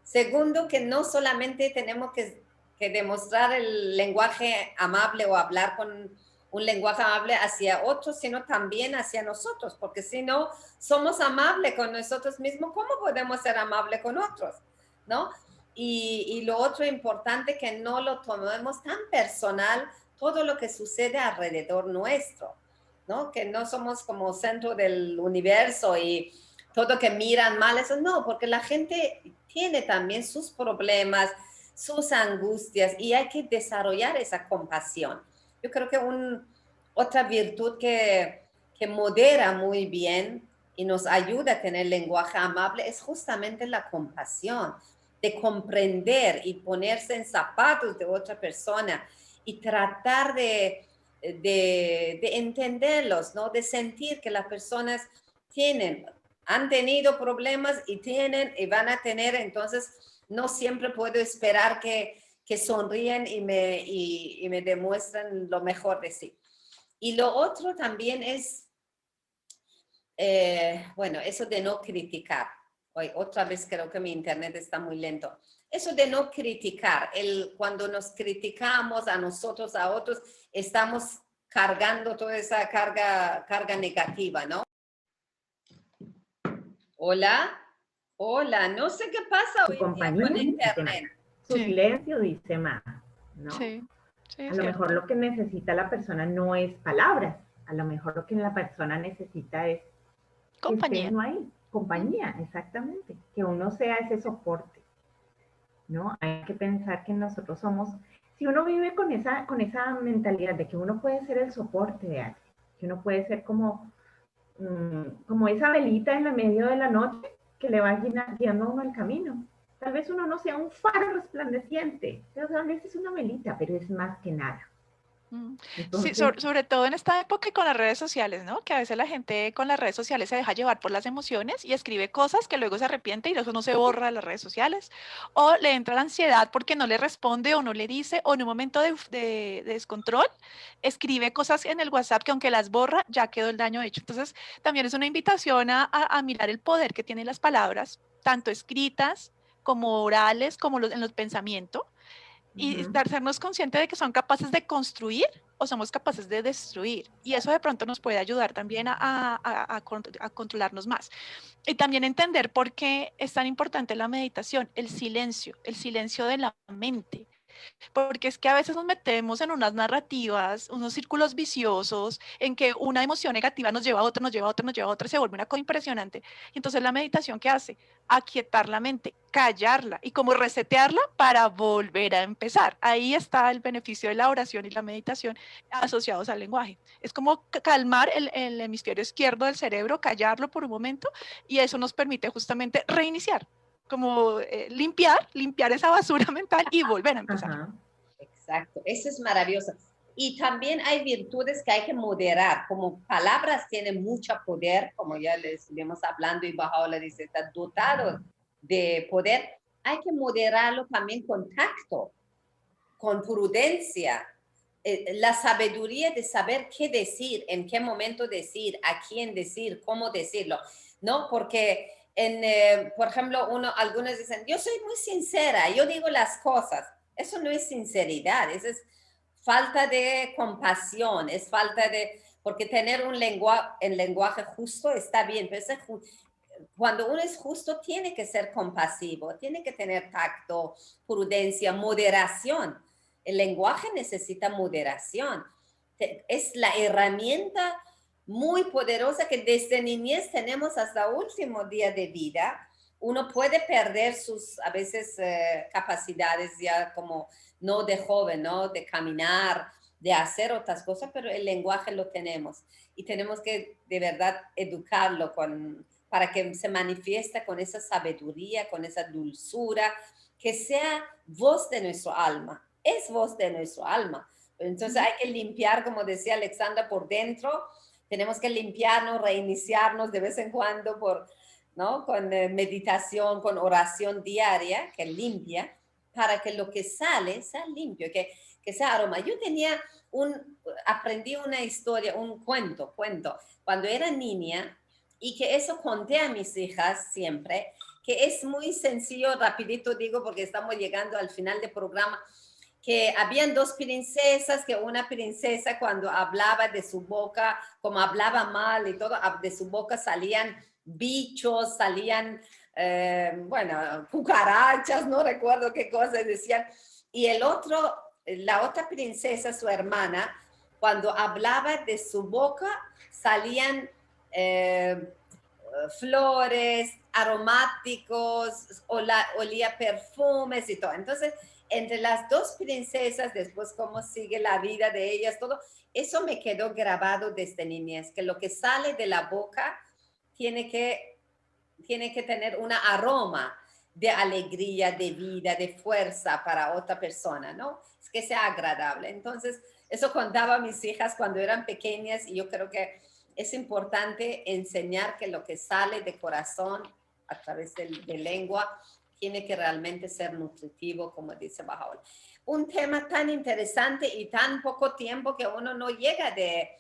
Speaker 2: Segundo, que no solamente tenemos que demostrar el lenguaje amable o hablar con un lenguaje amable hacia otros, sino también hacia nosotros, porque si no somos amables con nosotros mismos, ¿cómo podemos ser amables con otros? ¿No? Y lo otro importante, que no lo tomemos tan personal todo lo que sucede alrededor nuestro, ¿no? Que no somos como centro del universo y todo que miran mal, eso no, porque la gente tiene también sus problemas, sus angustias y hay que desarrollar esa compasión. Yo creo que otra virtud que modera muy bien y nos ayuda a tener lenguaje amable es justamente la compasión, de comprender y ponerse en zapatos de otra persona y tratar de entenderlos, ¿no? De sentir que las personas han tenido problemas y tienen y van a tener, entonces no siempre puedo esperar que sonríen y me demuestren lo mejor de sí. Y lo otro también es, bueno, eso de no criticar. Hoy, otra vez creo que mi internet está muy lento. Eso de no criticar, cuando nos criticamos a nosotros, a otros, estamos cargando toda esa carga negativa, ¿no? Hola, hola, no sé qué pasa hoy día con internet.
Speaker 1: Su silencio dice más, ¿no?
Speaker 5: Sí,
Speaker 1: a lo mejor lo que necesita la persona no es palabras, a lo mejor lo que la persona necesita es
Speaker 5: compañía.
Speaker 1: Que esté ahí, compañía, exactamente, que uno sea ese soporte, ¿no? Hay que pensar que nosotros somos, si uno vive con esa mentalidad de que uno puede ser el soporte de alguien, que uno puede ser como esa velita en el medio de la noche que le va guiando a uno el camino. Tal vez uno no sea un faro resplandeciente, pero tal vez es una velita, pero es más que nada.
Speaker 5: Entonces, sí, sobre todo en esta época y con las redes sociales, ¿no? Que a veces la gente con las redes sociales se deja llevar por las emociones y escribe cosas que luego se arrepiente y eso no se borra de las redes sociales. O le entra la ansiedad porque no le responde o no le dice, o en un momento de descontrol escribe cosas en el WhatsApp que aunque las borra, ya quedó el daño hecho. Entonces, también es una invitación a mirar el poder que tienen las palabras, tanto escritas como orales, como en los pensamientos. Y darnos consciente de que son capaces de construir o somos capaces de destruir. Y eso de pronto nos puede ayudar también a controlarnos más. Y también entender por qué es tan importante la meditación, el silencio de la mente. Porque es que a veces nos metemos en unas narrativas, unos círculos viciosos, en que una emoción negativa nos lleva a otra, nos lleva a otra, nos lleva a otra, se vuelve una cosa impresionante. Y entonces la meditación, ¿qué hace? Aquietar la mente, callarla y como resetearla para volver a empezar. Ahí está el beneficio de la oración y la meditación asociados al lenguaje. Es como calmar el hemisferio izquierdo del cerebro, callarlo por un momento y eso nos permite justamente reiniciar, como limpiar esa basura mental y volver a empezar.
Speaker 1: Ajá.
Speaker 2: Exacto, eso es maravilloso. Y también hay virtudes que hay que moderar, como palabras tienen mucho poder, como ya les estuvimos hablando y Baha'u'lláh dice, está dotado de poder, hay que moderarlo también con tacto, con prudencia, la sabiduría de saber qué decir, en qué momento decir, a quién decir, cómo decirlo, ¿no? Porque por ejemplo, algunos dicen, yo soy muy sincera, yo digo las cosas. Eso no es sinceridad, eso es falta de compasión, es falta de, porque tener un lenguaje justo está bien, pero cuando uno es justo tiene que ser compasivo, tiene que tener tacto, prudencia, moderación. El lenguaje necesita moderación. Es la herramienta muy poderosa que desde niñez tenemos hasta último día de vida. Uno puede perder sus, a veces, capacidades ya como no de joven, ¿no? De caminar, de hacer otras cosas, pero el lenguaje lo tenemos y tenemos que de verdad educarlo para que se manifieste con esa sabiduría, con esa dulzura, que sea voz de nuestro alma. Es voz de nuestro alma. Entonces hay que limpiar, como decía Alexandra, por dentro. Tenemos que limpiarnos, reiniciarnos de vez en cuando ¿no? Con meditación, con oración diaria que limpia, para que lo que sale sea limpio, que sea aroma. Yo aprendí una historia, un cuento, cuando era niña, y que eso conté a mis hijas siempre, que es muy sencillo, rapidito digo, porque estamos llegando al final del programa, que habían dos princesas, que una princesa cuando hablaba de su boca, como hablaba mal y todo, de su boca salían bichos, salían, bueno, cucarachas, no recuerdo qué cosas decían. Y la otra princesa, su hermana, cuando hablaba de su boca, salían flores, aromáticos, olía perfumes y todo. Entonces, entre las dos princesas, después cómo sigue la vida de ellas, todo, eso me quedó grabado desde niñez, que lo que sale de la boca tiene que tener un aroma de alegría, de vida, de fuerza para otra persona, ¿no? Es que sea agradable. Entonces, eso contaba a mis hijas cuando eran pequeñas y yo creo que es importante enseñar que lo que sale de corazón a través de lengua tiene que realmente ser nutritivo, como dice Bahá'u'lláh. Un tema tan interesante y tan poco tiempo que uno no llega de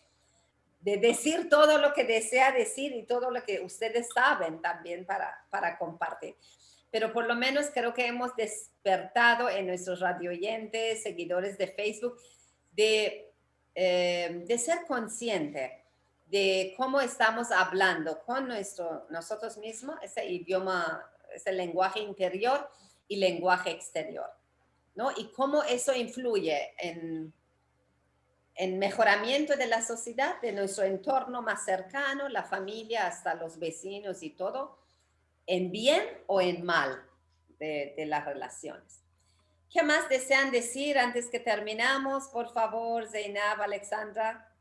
Speaker 2: decir todo lo que desea decir y todo lo que ustedes saben también para compartir. Pero por lo menos creo que hemos despertado en nuestros radioyentes, seguidores de Facebook, de ser consciente de cómo estamos hablando con nosotros mismos, ese idioma, ese lenguaje interior y lenguaje exterior, ¿no? Y cómo eso influye en mejoramiento de la sociedad, de nuestro entorno más cercano, la familia, hasta los vecinos y todo, en bien o en mal de las relaciones. ¿Qué más desean decir antes que terminamos? Por favor, Zainab, Alexandra.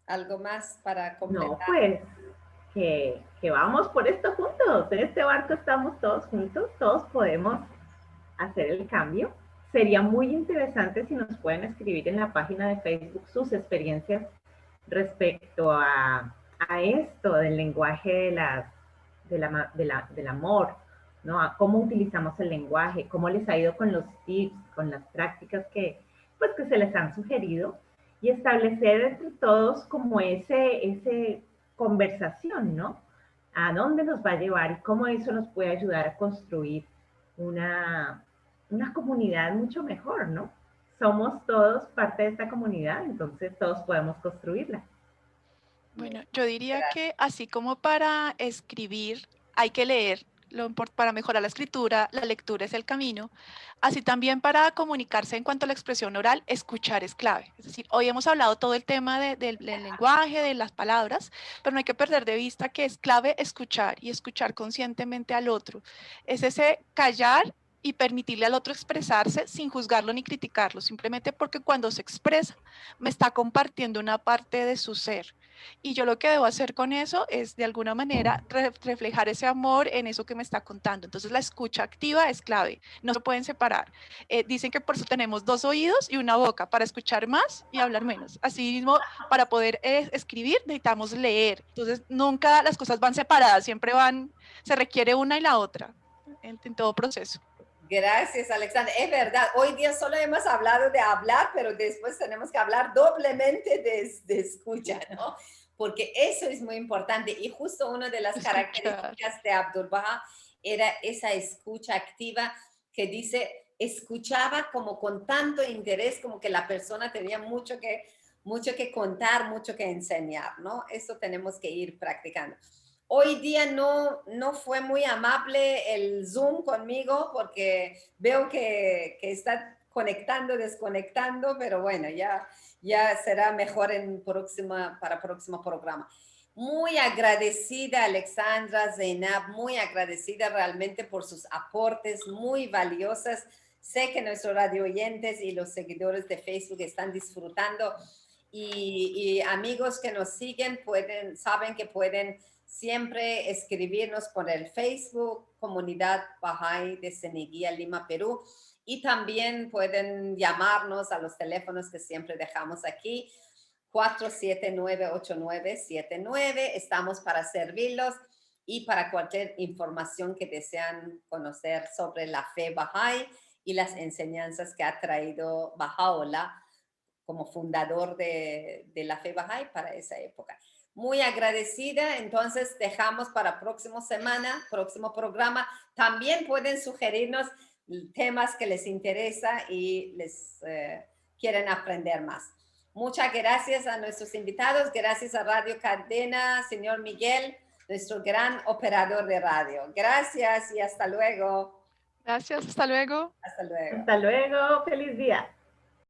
Speaker 2: ¿Algo más para completar?
Speaker 1: No, pues que vamos por esto juntos. En este barco estamos todos juntos, todos podemos hacer el cambio. Sería muy interesante si nos pueden escribir en la página de Facebook sus experiencias respecto a esto del lenguaje del amor, ¿no? A cómo utilizamos el lenguaje, cómo les ha ido con los tips, con las prácticas que se les han sugerido, y establecer entre todos como ese conversación, ¿no? A dónde nos va a llevar y cómo eso nos puede ayudar a construir una comunidad mucho mejor, ¿no? Somos todos parte de esta comunidad, entonces todos podemos construirla.
Speaker 5: Bueno, yo diría que así como para escribir hay que leer, para mejorar la escritura, la lectura es el camino. Así también para comunicarse en cuanto a la expresión oral, escuchar es clave. Es decir, hoy hemos hablado todo el tema del lenguaje, de las palabras, pero no hay que perder de vista que es clave escuchar y escuchar conscientemente al otro. Es ese callar y permitirle al otro expresarse sin juzgarlo ni criticarlo, simplemente porque cuando se expresa me está compartiendo una parte de su ser. Y yo lo que debo hacer con eso es de alguna manera reflejar ese amor en eso que me está contando. Entonces la escucha activa es clave, no se pueden separar. Dicen que por eso tenemos 2 oídos y una boca, para escuchar más y hablar menos. Así mismo, para poder escribir necesitamos leer. Entonces nunca las cosas van separadas, siempre se requiere una y la otra en todo proceso.
Speaker 2: Gracias, Alexandra. Es verdad, hoy día solo hemos hablado de hablar, pero después tenemos que hablar doblemente de escucha, ¿no? Porque eso es muy importante. Y justo una de las características de Abdu'l-Bahá era esa escucha activa que dice, escuchaba como con tanto interés, como que la persona tenía mucho que contar, mucho que enseñar, ¿no? Eso tenemos que ir practicando. Hoy día no fue muy amable el Zoom conmigo porque veo que está conectando, desconectando, pero bueno, ya será mejor para próximo programa. Muy agradecida, Alexandra, Zeynab, muy agradecida realmente por sus aportes muy valiosas. Sé que nuestros radio oyentes y los seguidores de Facebook están disfrutando y amigos que nos siguen saben que pueden siempre escribirnos por el Facebook, Comunidad Bahá'í de Ceneguía, Lima, Perú, y también pueden llamarnos a los teléfonos que siempre dejamos aquí, 479-8979. Estamos para servirlos y para cualquier información que desean conocer sobre la fe Bahá'í y las enseñanzas que ha traído Baha'u'lláh como fundador de la fe Bahá'í para esa época. Muy agradecida, entonces dejamos para próxima semana, próximo programa. También pueden sugerirnos temas que les interesa y les quieren aprender más. Muchas gracias a nuestros invitados, gracias a Radio Cadena, señor Miguel, nuestro gran operador de radio. Gracias y hasta luego.
Speaker 5: Gracias, hasta luego.
Speaker 2: Hasta luego.
Speaker 1: Hasta luego, feliz día.